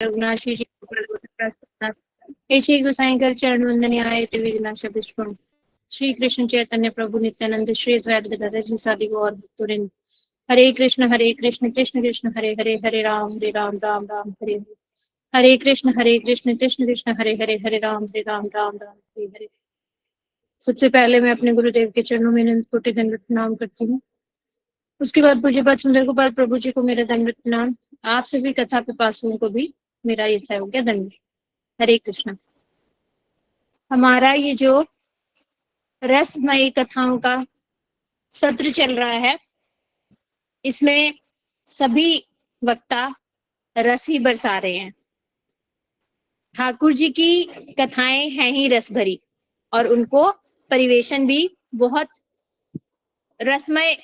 रघुनाशी जी हे श्री गोसाई कर चरण वंदन आए ते विघ्नाश विष्णु श्री कृष्ण चैतन्य प्रभु नित्यानंद श्री अद्वैत गदाधर जी सादि गौर भक्तवृंद हरे कृष्ण कृष्ण कृष्ण हरे हरे हरे राम राम राम हरे हरे हरे कृष्ण कृष्ण कृष्ण हरे हरे हरे राम राम राम हरे हरे। सबसे पहले मैं अपने गुरुदेव के चरणों में अनंत कोटि दंडवत प्रणाम करती हूँ। उसके बाद पूज्यपाद सुंदर गोपाल प्रभु जी को मेरा दंडवत प्रणाम। आप सभी कथा पिपासुओं को भी मेरा यथायोग्य दंडवत। हरे कृष्ण। हमारा ये जो रसमयी कथाओं का सत्र चल रहा है, इसमें सभी वक्ता रस ही बरसा रहे हैं। ठाकुर जी की कथाएं हैं ही रस भरी और उनको परिवेशन भी बहुत रसमय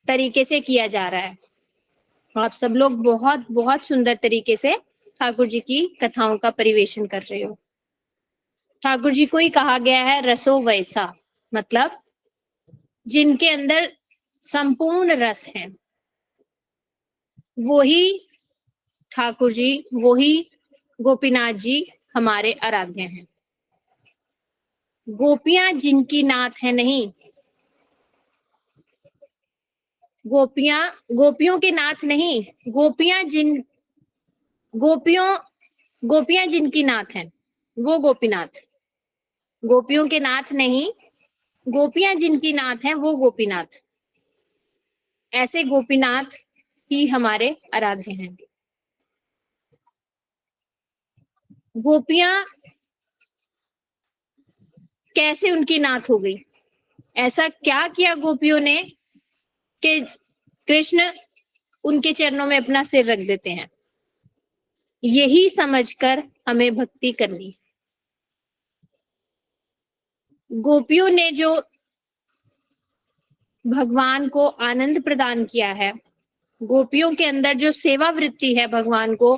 तरीके से किया जा रहा है। आप सब लोग बहुत बहुत सुंदर तरीके से ठाकुर जी की कथाओं का परिवेशन कर रहे हो। ठाकुर जी को ही कहा गया है रसो वैसा, मतलब जिनके अंदर संपूर्ण रस है, वो ही ठाकुर जी, वो ही गोपीनाथ जी हमारे आराध्य हैं। गोपियां जिनकी नाथ है नहीं, गोपियों के नाथ नहीं, गोपियां जिनकी नाथ हैं वो गोपीनाथ। गोपियों के नाथ नहीं, गोपियां जिनकी नाथ हैं वो गोपीनाथ। ऐसे गोपीनाथ ही हमारे आराध्य हैं। गोपियां कैसे उनकी नाथ हो गई? ऐसा क्या किया गोपियों ने कि कृष्ण उनके चरणों में अपना सिर रख देते हैं? यही समझकर हमें भक्ति करनी। गोपियों ने जो भगवान को आनंद प्रदान किया है, गोपियों के अंदर जो सेवा वृत्ति है भगवान को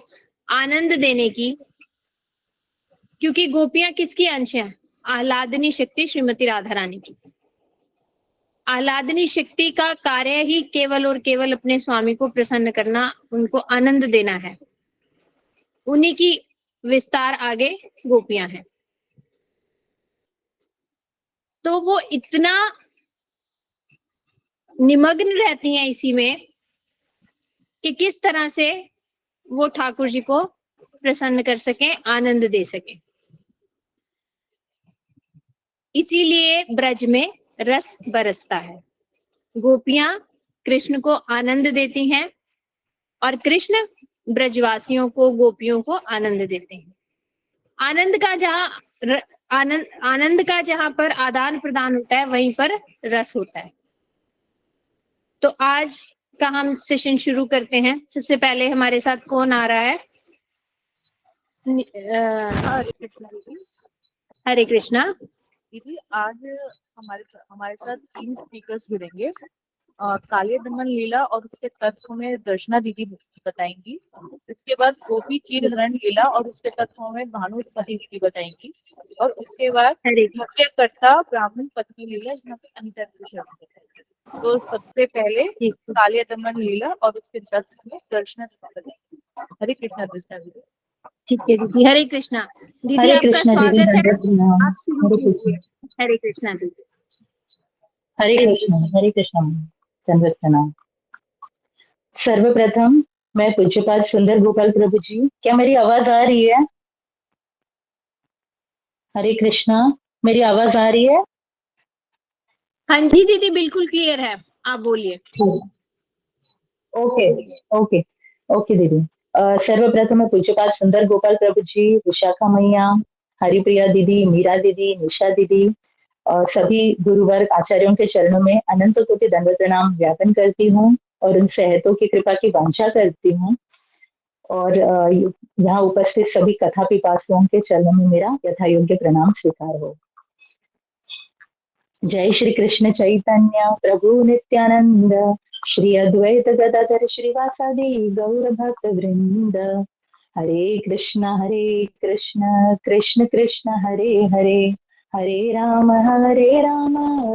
आनंद देने की, क्योंकि गोपियां किसकी अंश हैं? आह्लादनी शक्ति श्रीमती राधा रानी की। आह्लादनी शक्ति का कार्य ही केवल और केवल अपने स्वामी को प्रसन्न करना, उनको आनंद देना है। उन्हीं की विस्तार आगे गोपियां हैं। तो वो इतना निमग्न रहती हैं इसी में कि किस तरह से वो ठाकुर जी को प्रसन्न कर सके, आनंद दे सके। इसीलिए ब्रज में रस बरसता है। गोपियां कृष्ण को आनंद देती हैं और कृष्ण ब्रजवासियों को, गोपियों को आनंद देते हैं। आनंद का जहां पर आदान प्रदान होता है, वहीं पर रस होता है। तो आज का हम सेशन शुरू करते हैं। सबसे पहले हमारे साथ कौन आ रहा है? हरे कृष्णा दीदी। हरे कृष्णा दीदी, आज हमारे साथ 3 स्पीकर्स जुड़ेंगे। कालिया दमन लीला और उसके तत्व में दर्शना दीदी बताएंगी। इसके बाद गोपी चीर हरण लीला और उसके तत्वों में भानुपति दीदी बताएंगी। और उसके बाद मुख्यकर्ता ब्राह्मण पत्नी लीला, यहाँ पे अनिता दीदी बताएंगी। तो सबसे पहले कालिया दमन लीला और उसके तत्व में दर्शना दीदी बताएंगी। हरे कृष्णा दर्शना दीदी। ठीक है दीदी। हरे कृष्णा दीदी, आपका स्वागत है। आप शुरू कीजिए। हरे कृष्णा दीदी। हरे कृष्णा दंडवत प्रणाम। सर्वप्रथम मैं पूज्यपाद सुंदर गोपाल प्रभु जी, क्या मेरी आवाज आ रही है? हरे कृष्णा, मेरी आवाज आ रही है? हाँ जी दीदी, बिल्कुल क्लियर है, आप बोलिए। ओके ओके ओके दीदी। सर्वप्रथम मैं पूज्यपाद सुंदर गोपाल प्रभु जी, विशाखा मैया, हरिप्रिया दीदी, मीरा दीदी, निशा दीदी और सभी गुरुवर्ग आचार्यों के चरणों में अनंत कोटि दंडवत प्रणाम ज्ञापन करती हूँ और उन सहतों की कृपा की वांछा करती हूँ। और यहाँ उपस्थित सभी कथा पिपासुओं के चरणों में मेरा यथा योग्य प्रणाम स्वीकार हो। जय श्री कृष्ण चैतन्य प्रभु नित्यानंद, श्री अद्वैत गदाधर श्रीवासादि गौर भक्त वृंद। हरे कृष्ण कृष्ण कृष्ण हरे हरे, हरे राम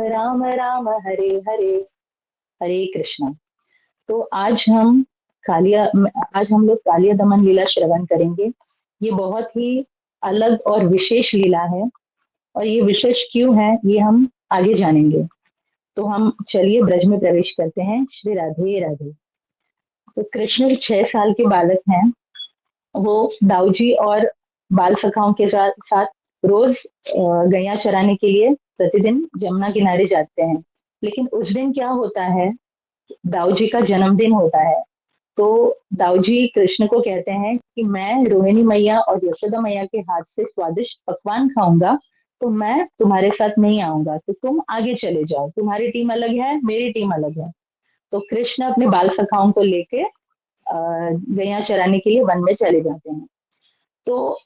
राम राम हरे हरे। हरे कृष्ण। तो आज हम कालिया आज हम लोग कालिया दमन लीला श्रवण करेंगे। ये बहुत ही अलग और विशेष लीला है, और ये विशेष क्यों है ये हम आगे जानेंगे। तो हम चलिए ब्रज में प्रवेश करते हैं। श्री राधे राधे। तो कृष्ण 6 साल के बालक हैं। वो दाऊजी और बाल सखाओं के साथ साथ रोज गैया चराने के लिए प्रतिदिन जमुना किनारे जाते हैं। लेकिन उस दिन क्या होता है, दाऊजी का जन्मदिन होता है। तो दाऊजी कृष्ण को कहते हैं कि मैं रोहिणी मैया और यशोदा मैया के हाथ से स्वादिष्ट पकवान खाऊंगा, तो मैं तुम्हारे साथ नहीं आऊंगा, तो तुम आगे चले जाओ, तुम्हारी टीम अलग है, मेरी टीम अलग है। तो कृष्ण अपने बाल सखाओं को लेके गैया चराने के लिए वन में चले जाते हैं। तो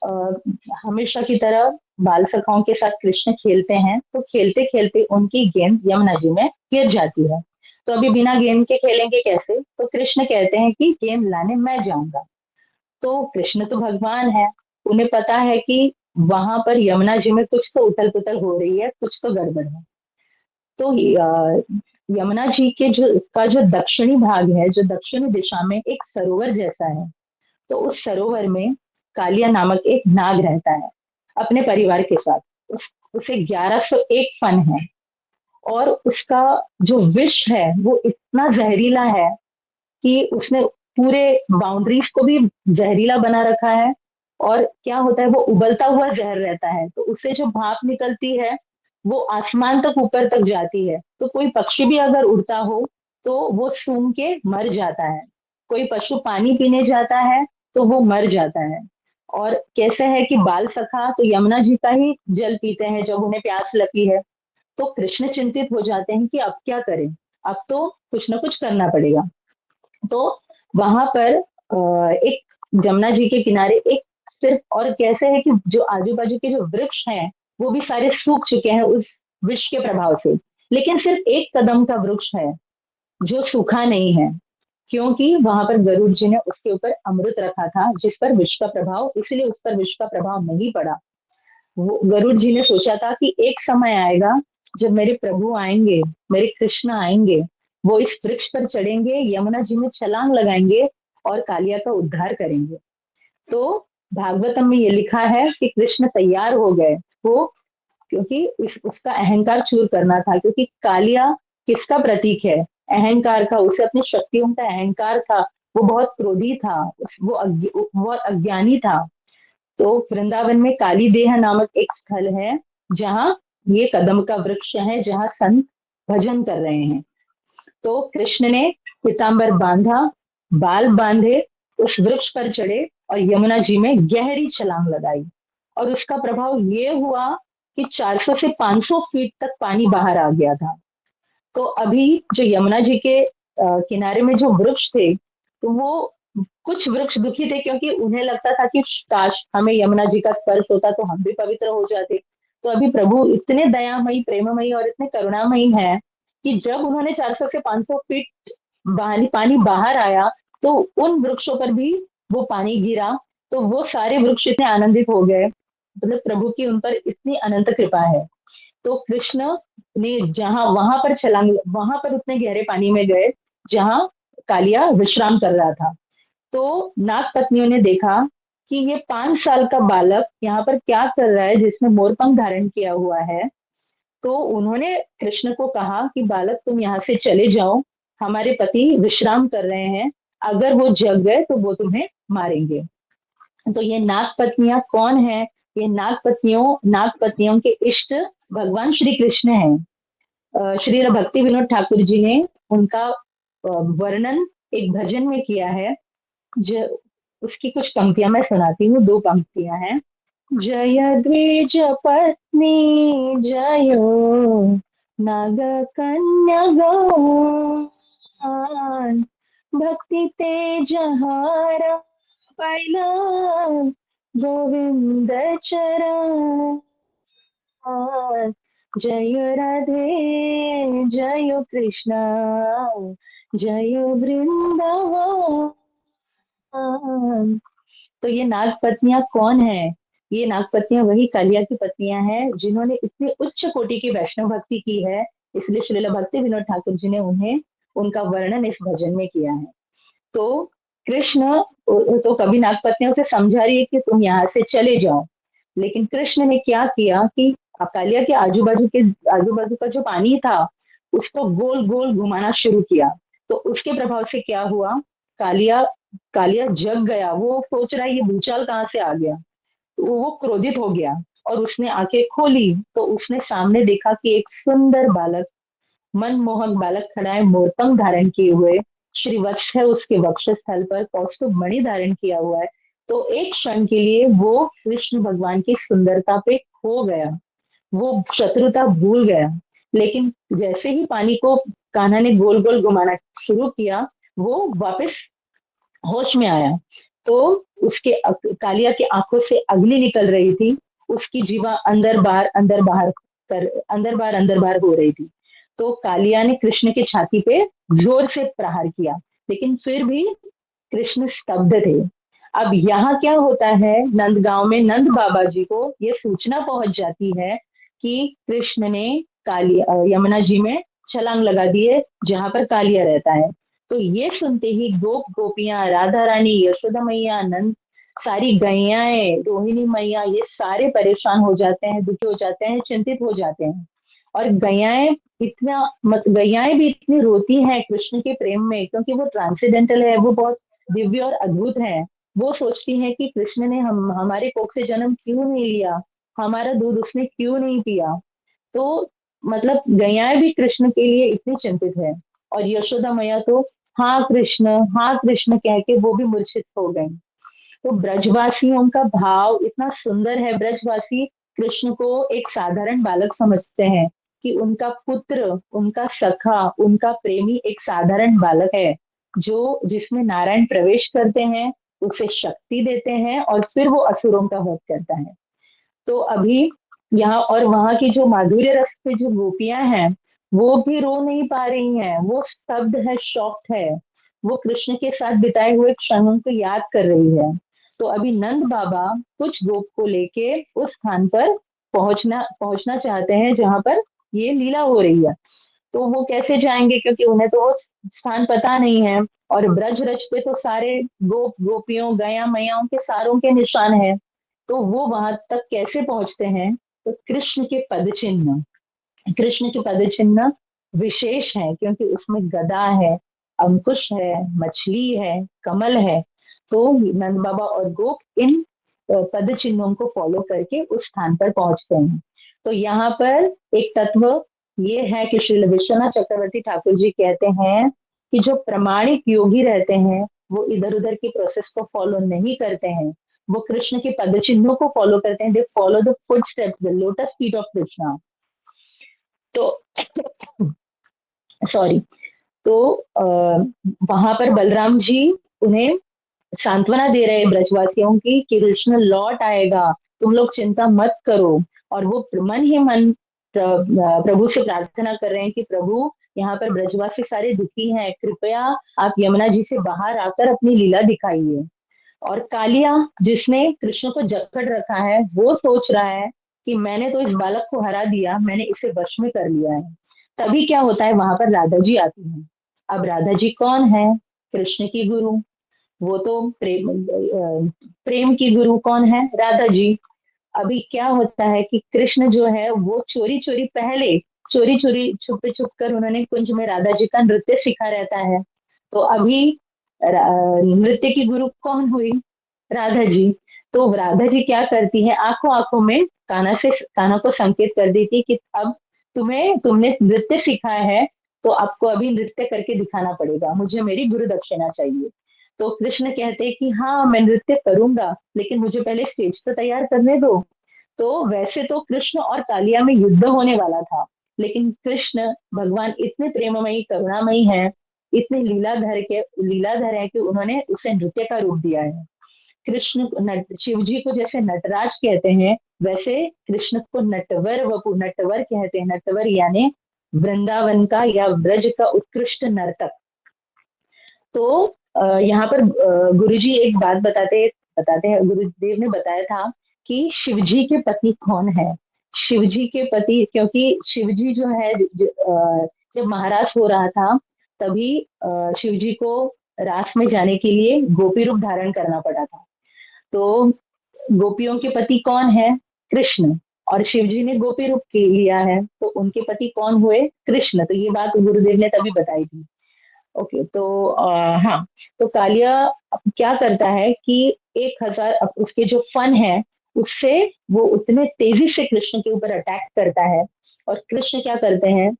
हमेशा की तरह बाल सखाओं के साथ कृष्ण खेलते हैं। तो खेलते खेलते उनकी गेंद यमुना जी में गिर जाती है। तो अभी बिना गेंद के खेलेंगे कैसे, तो कृष्ण कहते हैं कि गेंद लाने मैं जाऊंगा। तो कृष्ण तो भगवान है, उन्हें पता है कि वहां पर यमुना जी में कुछ तो उथल पुथल हो रही है, कुछ तो गड़बड़ है। तो यमुना जी के जो दक्षिणी भाग है, जो दक्षिणी दिशा में एक सरोवर जैसा है, तो उस सरोवर में कालिया नामक एक नाग रहता है अपने परिवार के साथ। उसे 1101 फन है, और उसका जो विष है वो इतना जहरीला है कि उसने पूरे बाउंड्रीज को भी जहरीला बना रखा है। और क्या होता है, वो उबलता हुआ जहर रहता है, तो उससे जो भाप निकलती है वो आसमान तक ऊपर तक जाती है। तो कोई पक्षी भी अगर उड़ता हो तो वो सूंघ के मर जाता है। कोई पशु पानी पीने जाता है तो वो मर जाता है। और कैसे है कि बाल सखा तो यमुना जी का ही जल पीते हैं जब उन्हें प्यास लगती है। तो कृष्ण चिंतित हो जाते हैं कि अब क्या करें, अब तो कुछ ना कुछ करना पड़ेगा। तो वहां पर एक जमुना जी के किनारे एक सिर्फ, और कैसे है कि जो आजू बाजू के जो वृक्ष हैं वो भी सारे सूख चुके हैं उस विष के प्रभाव से। लेकिन सिर्फ एक कदम का वृक्ष है जो सूखा नहीं है, क्योंकि वहां पर गरुड़ जी ने उसके ऊपर अमृत रखा था जिस पर विष का प्रभाव, इसलिए उस पर विष का प्रभाव नहीं पड़ा। वो गरुड़ जी ने सोचा था कि एक समय आएगा जब मेरे प्रभु आएंगे, मेरे कृष्ण आएंगे, वो इस वृक्ष पर चढ़ेंगे, यमुना जी में छलांग लगाएंगे और कालिया का उद्धार करेंगे। तो भागवतम में ये लिखा है कि कृष्ण तैयार हो गए वो, क्योंकि उसका अहंकार चूर करना था। क्योंकि कालिया किसका प्रतीक है, अहंकार का। उसे अपनी शक्तियों का अहंकार था, वो बहुत क्रोधी था, वो अज्ञानी था। तो वृंदावन में काली देह नामक एक स्थल है जहाँ ये कदम का वृक्ष है, जहाँ संत भजन कर रहे हैं। तो कृष्ण ने पीताम्बर बांधा, बाल बांधे, उस वृक्ष पर चढ़े और यमुना जी में गहरी छलांग लगाई। और उसका प्रभाव ये हुआ कि 400 से 500 फीट तक पानी बाहर आ गया था। तो अभी जो यमुना जी के किनारे में जो वृक्ष थे, तो वो कुछ वृक्ष दुखी थे, क्योंकि उन्हें लगता था कि काश हमें यमुना जी का स्पर्श होता तो हम भी पवित्र हो जाते। तो अभी प्रभु इतने दयामयी, प्रेममयी और इतने करुणामयी हैं कि जब उन्होंने 400 से 500 फीट पानी बाहर आया तो उन वृक्षों पर भी वो पानी गिरा। तो वो सारे वृक्ष इतने आनंदित हो गए, मतलब प्रभु की उन पर इतनी अनंत कृपा है। तो कृष्ण ने जहां वहां पर छलांग, वहां पर उतने गहरे पानी में गए जहां कालिया विश्राम कर रहा था। तो नाग पत्नियों ने देखा कि ये 5 साल का बालक यहाँ पर क्या कर रहा है जिसने मोरपंख धारण किया हुआ है। तो उन्होंने कृष्ण को कहा कि बालक तुम यहाँ से चले जाओ, हमारे पति विश्राम कर रहे हैं, अगर वो जग गए तो वो तुम्हें मारेंगे। तो ये नाग पत्नियां कौन है, ये नाग पत्नियों के इष्ट भगवान श्री कृष्ण हैं। श्री भक्ति विनोद ठाकुर जी ने उनका वर्णन एक भजन में किया है। जो उसकी कुछ पंक्तियां मैं सुनाती हूँ, 2 पंक्तियां हैं। जय द्विज पत्नी जयो नाग कन्या गौर, भक्ति तेज हारा पैला गोविंद चरण। जय राधे जय कृष्ण जय वृंदावन। तो ये नाग पत्नियां कौन है, ये नाग पत्नियां वही कालिया की पत्नियां हैं जिन्होंने इतनी उच्च कोटि की वैष्णव भक्ति की है। इसलिए श्रील भक्ति विनोद ठाकुर जी ने उन्हें, उनका वर्णन इस भजन में किया है। तो कृष्ण तो कभी नागपत्नियों से समझा रही है कि तुम यहाँ से चले जाओ, लेकिन कृष्ण ने क्या किया कि कालिया के आजू बाजू का जो पानी था उसको गोल गोल घुमाना शुरू किया। तो उसके प्रभाव से क्या हुआ, कालिया कालिया जग गया, वो सोच रहा है ये भूचाल कहाँ से आ गया। तो वो क्रोधित हो गया और उसने आंखें खोली तो उसने सामने देखा कि एक सुंदर बालक, मनमोहक बालक खड़ा है, मोरपंख धारण किए हुए, श्रीवत्स है उसके वक्षस्थल पर, कौस्तुभ मणि धारण किया हुआ है। तो एक क्षण के लिए वो कृष्ण भगवान की सुंदरता पे खो गया, वो शत्रुता भूल गया। लेकिन जैसे ही पानी को कान्हा ने गोल गोल घुमाना शुरू किया, वो वापस होश में आया। तो उसके कालिया की आंखों से अग्नि निकल रही थी, उसकी जीवा अंदर बाहर हो रही थी। तो कालिया ने कृष्ण की छाती पे जोर से प्रहार किया, लेकिन फिर भी कृष्ण स्तब्ध थे। अब यहाँ क्या होता है, नंदगांव में नंद बाबा जी को ये सूचना पहुंच जाती है कि कृष्ण ने कालिया यमुना जी में छलांग लगा दी है जहां पर कालिया रहता है। तो ये सुनते ही गोप गोपियां, राधा रानी, यशोदा मैया, नंद, सारी गैयाएं, रोहिणी मैया, ये सारे परेशान हो जाते हैं, दुखी हो जाते हैं, चिंतित हो जाते हैं। और गैयाएं भी इतनी रोती हैं कृष्ण के प्रेम में, क्योंकि वो ट्रांसेंडेंटल है, वो बहुत दिव्य और अद्भुत है। वो सोचती हैं कि कृष्ण ने हमारे कोख से जन्म क्यों नहीं लिया, हमारा दूध उसने क्यों नहीं पिया। तो मतलब गैयाएं भी कृष्ण के लिए इतनी चिंतित है। और यशोदा मैया तो हाँ कृष्ण कह के वो भी मूर्छित हो गई। तो ब्रजवासियों का भाव इतना सुंदर है, ब्रजवासी कृष्ण को एक साधारण बालक समझते हैं कि उनका पुत्र, उनका सखा, उनका प्रेमी एक साधारण बालक है, जो जिसमें नारायण प्रवेश करते हैं, उसे शक्ति देते हैं और फिर वो असुरों का वध करता है। तो अभी यहाँ और वहां की जो माधुर्य रस पे जो गोपियां हैं, वो भी रो नहीं पा रही हैं, वो स्तब्ध है, शॉक्ड है, वो कृष्ण के साथ बिताए हुए क्षणों को याद कर रही है। तो अभी नंद बाबा कुछ गोप को लेके उस स्थान पर पहुंचना चाहते हैं जहां पर ये लीला हो रही है। तो वो कैसे जाएंगे, क्योंकि उन्हें तो वो स्थान पता नहीं है। और ब्रज रज पे तो सारे गोपियों, गया मैयाओं के सारों के निशान है। तो वो वहां तक कैसे पहुंचते हैं, तो कृष्ण के पद चिन्ह विशेष है, क्योंकि उसमें गदा है, अंकुश है, मछली है, कमल है। तो नंद बाबा और गोप इन पद चिन्हों को फॉलो करके उस स्थान पर पहुंचते हैं। तो यहाँ पर एक तत्व ये है कि श्री विश्वनाथ चक्रवर्ती ठाकुर जी कहते हैं कि जो प्रमाणिक योगी रहते हैं वो इधर उधर की प्रोसेस को फॉलो नहीं करते हैं, वो कृष्ण के पद चिन्हों को फॉलो करते हैं। They follow the foot steps, the lotus feet of Krishna. तो सॉरी, तो वहां पर बलराम जी उन्हें सांत्वना दे रहे हैं ब्रजवासियों की कि कृष्ण लौट आएगा, तुम लोग चिंता मत करो। और वो मन ही मन प्रभु से प्रार्थना कर रहे हैं कि प्रभु, यहाँ पर ब्रजवासी सारे दुखी हैं, कृपया आप यमुना जी से बाहर आकर अपनी लीला दिखाइए। और कालिया, जिसने कृष्ण को जकड़ रखा है, वो सोच रहा है कि मैंने तो इस बालक को हरा दिया, मैंने इसे वश में कर लिया है। तभी क्या होता है, वहां पर राधा जी आती हैं। अब राधा जी कौन है, कृष्ण की गुरु। वो तो प्रेम की गुरु कौन है, राधा जी। अभी क्या होता है कि कृष्ण जो है वो चोरी चोरी छुप छुप कर उन्होंने कुंज में राधा जी का नृत्य सीखा रहता है। तो अभी नृत्य की गुरु कौन हुई, राधा जी। तो राधा जी क्या करती है, आंखों आंखों में कान्हा को संकेत कर देती कि अब तुमने नृत्य सीखा है, तो आपको अभी नृत्य करके दिखाना पड़ेगा, मुझे मेरी गुरु दक्षिणा चाहिए। तो कृष्ण कहते हैं कि हाँ मैं नृत्य करूंगा, लेकिन मुझे पहले स्टेज तो तैयार करने दो। तो वैसे तो कृष्ण और कालिया में युद्ध होने वाला था, लेकिन कृष्ण भगवान इतने प्रेममयी, करुणामयी हैं, इतने लीलाधर है कि उन्होंने उसे नृत्य का रूप दिया है। शिव जी को जैसे नटराज कहते हैं, वैसे कृष्ण को नटवर कहते हैं। नटवर यानी वृंदावन का या ब्रज का उत्कृष्ट नर्तक। तो यहाँ पर गुरुजी एक बात बताते हैं, गुरुदेव ने बताया था कि शिवजी के पति कौन है। शिवजी के पति, क्योंकि शिवजी जो है जब महाराज हो रहा था, तभी शिवजी को रास में जाने के लिए गोपी रूप धारण करना पड़ा था। तो गोपियों के पति कौन है? कृष्ण। और शिव जी ने गोपी रूप लिया है, तो उनके पति कौन हुए? कृष्ण। तो ये बात गुरुदेव ने तभी बताई थी। ओके, तो हाँ, तो कालिया अब क्या करता है कि 1000 उसके जो फन है उससे वो उतने तेजी से कृष्ण के ऊपर अटैक करता है। और कृष्ण क्या करते हैं,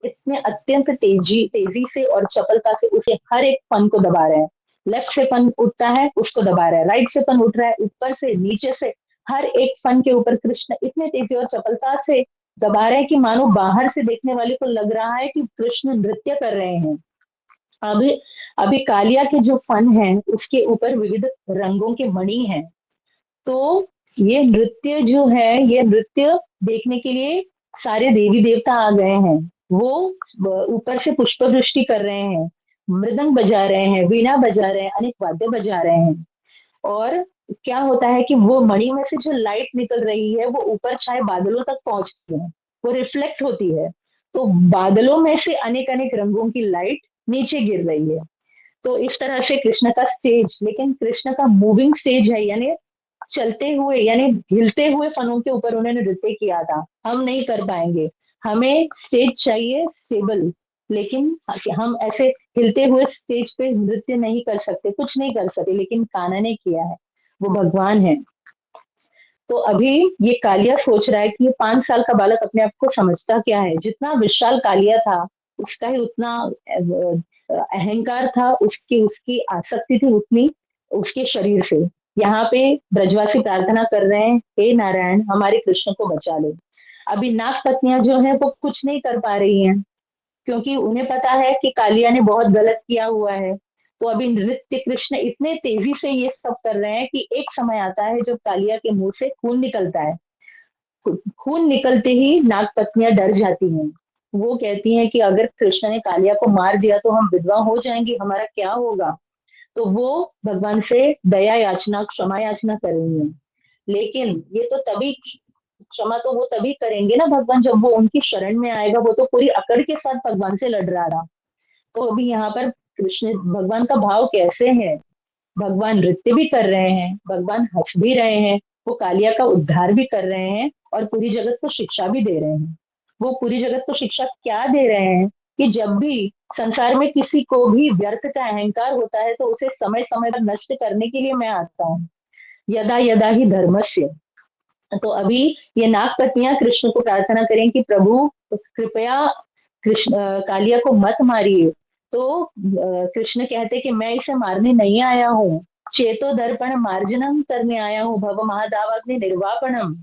इतने अत्यंत तेजी से और चपलता से उसे हर एक फन को दबा रहे हैं। लेफ्ट से फन उठता है उसको दबा रहा है, राइट से फन उठ रहा है, ऊपर से नीचे से हर एक फन के ऊपर कृष्ण इतने तेजी और चपलता से दबा रहे हैं कि मानो बाहर से देखने वाले को लग रहा है कि कृष्ण नृत्य कर रहे हैं। अभी अभी कालिया के जो फन है उसके ऊपर विविध रंगों के मणि हैं। तो ये नृत्य जो है, ये नृत्य देखने के लिए सारे देवी देवता आ गए हैं। वो ऊपर से पुष्प वृष्टि कर रहे हैं, मृदंग बजा रहे हैं, वीणा बजा रहे हैं, अनेक वाद्य बजा रहे हैं। और क्या होता है कि वो मणि में से जो लाइट निकल रही है वो ऊपर छाए बादलों तक पहुंचती है, वो रिफ्लेक्ट होती है। तो बादलों में से अनेक अनेक रंगों की लाइट नीचे गिर रही है। तो इस तरह से कृष्ण का स्टेज, लेकिन कृष्ण का मूविंग स्टेज है, यानी चलते हुए यानी हिलते हुए फनों के ऊपर उन्होंने नृत्य किया था। हम नहीं कर पाएंगे, हमें स्टेज चाहिए स्टेबल, लेकिन हम ऐसे हिलते हुए स्टेज पे नृत्य नहीं कर सकते, कुछ नहीं कर सकते, लेकिन कान्हा ने किया है, वो भगवान है। तो अभी ये कालिया सोच रहा है कि ये 5 साल का बालक अपने आप को समझता क्या है। जितना विशाल कालिया था उसका ही उतना अहंकार था, उसकी उसकी आसक्ति थी उतनी उसके शरीर से। यहाँ पे ब्रजवासी प्रार्थना कर रहे हैं, हे नारायण हमारे कृष्ण को बचा लो। अभी नाग पत्नियां जो है वो कुछ नहीं कर पा रही हैं, क्योंकि उन्हें पता है कि कालिया ने बहुत गलत किया हुआ है। तो अभी नृत्य कृष्ण इतने तेजी से ये सब कर रहे हैं कि एक समय आता है जब कालिया के मुंह से खून निकलता है। खून निकलते ही नाग पत्नियां डर जाती हैं। वो कहती हैं कि अगर कृष्ण ने कालिया को मार दिया तो हम विधवा हो जाएंगी, हमारा क्या होगा। तो वो भगवान से दया याचना, क्षमा याचना कर रही हैं। लेकिन ये तो तभी, क्षमा तो वो तभी करेंगे ना भगवान जब वो उनकी शरण में आएगा। वो तो पूरी अकड़ के साथ भगवान से लड़ रहा था। तो अभी यहाँ पर कृष्ण भगवान का भाव कैसे है, भगवान नृत्य भी कर रहे हैं, भगवान हंस भी रहे हैं, वो कालिया का उद्धार भी कर रहे हैं और पूरी जगत को शिक्षा भी दे रहे हैं। वो पूरी जगत को शिक्षा क्या दे रहे हैं कि जब भी संसार में किसी को भी व्यर्थ का अहंकार होता है तो उसे समय समय पर नष्ट करने के लिए मैं आता हूँ। यदा यदा ही धर्मस्य। तो अभी ये नाग पत्नियां कृष्ण को प्रार्थना करें कि प्रभु कृपया कृष्ण कालिया को मत मारिए। तो कृष्ण कहते कि मैं इसे मारने नहीं आया हूँ, चेतो दर्पण मार्जनम करने आया हूँ, भव महादावाग्नि निर्वापणम।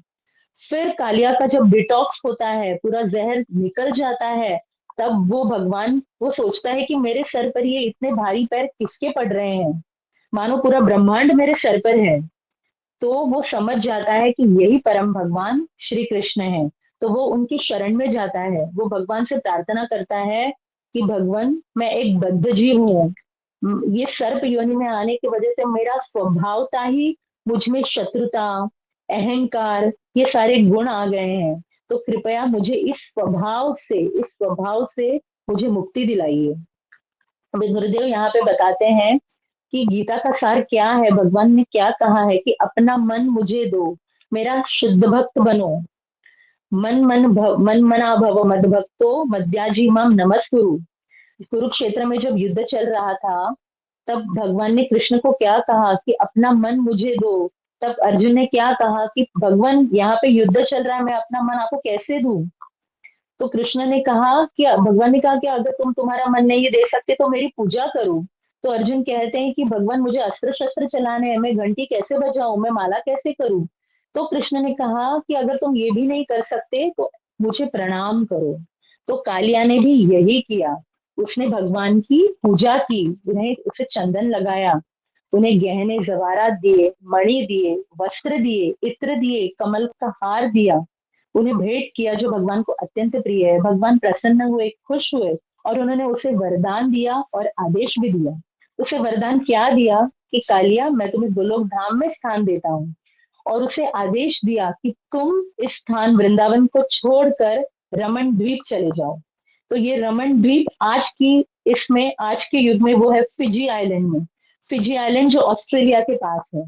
फिर कालिया का जब डिटॉक्स होता है, पूरा जहर निकल जाता है, तब वो भगवान वो सोचता है कि मेरे सर पर ये इतने भारी पैर किसके पड़ रहे हैं, मानो पूरा ब्रह्मांड मेरे सर पर है। तो वो समझ जाता है कि यही परम भगवान श्री कृष्ण है। तो वो उनकी शरण में जाता है, वो भगवान से प्रार्थना करता है कि भगवान मैं एक बद्ध जीव हूँ, ये सर्प योनि में आने की वजह से मेरा स्वभावता ही मुझ में शत्रुता, अहंकार, ये सारे गुण आ गए हैं। तो कृपया मुझे इस स्वभाव से मुझे मुक्ति दिलाइए। अभी गुरुदेव यहाँ पे बताते हैं कि गीता का सार क्या है, भगवान ने क्या कहा है कि अपना मन मुझे दो, मेरा शुद्ध भक्त बनो। मन मना भव मद भक्तो मद्याजी माम नमस्कुरु। कुरुक्षेत्र में जब युद्ध चल रहा था तब भगवान ने कृष्ण को क्या कहा कि अपना मन मुझे दो। तब अर्जुन ने क्या कहा कि भगवान यहाँ पे युद्ध चल रहा है, मैं अपना मन आपको कैसे दूं। तो कृष्ण ने कहा कि भगवान ने कहा कि अगर तुम तुम्हारा मन नहीं दे सकते तो मेरी पूजा करो। तो अर्जुन कहते हैं कि भगवान मुझे अस्त्र शस्त्र चलाने हैं, मैं घंटी कैसे बजाऊं, मैं माला कैसे करूं। तो कृष्ण ने कहा कि अगर तुम ये भी नहीं कर सकते तो मुझे प्रणाम करो। तो कालिया ने भी यही किया, उसने भगवान की पूजा की, उन्हें उसे चंदन लगाया, उन्हें गहने जवारात दिए, मणि दिए, वस्त्र दिए, इत्र दिए, कमल का हार दिया, उन्हें भेंट किया जो भगवान को अत्यंत प्रिय है। भगवान प्रसन्न हुए, खुश हुए और उन्होंने उसे वरदान दिया और आदेश भी दिया। उसे वरदान क्या दिया कि कालिया मैं तुम्हें गोलोक धाम में स्थान देता हूँ। और उसे आदेश दिया कि तुम इस स्थान वृंदावन को छोड़कर रमन द्वीप चले जाओ। तो ये रमन द्वीप आज की इसमें आज के युग में वो है फिजी आइलैंड में। फिजी आइलैंड जो ऑस्ट्रेलिया के पास है।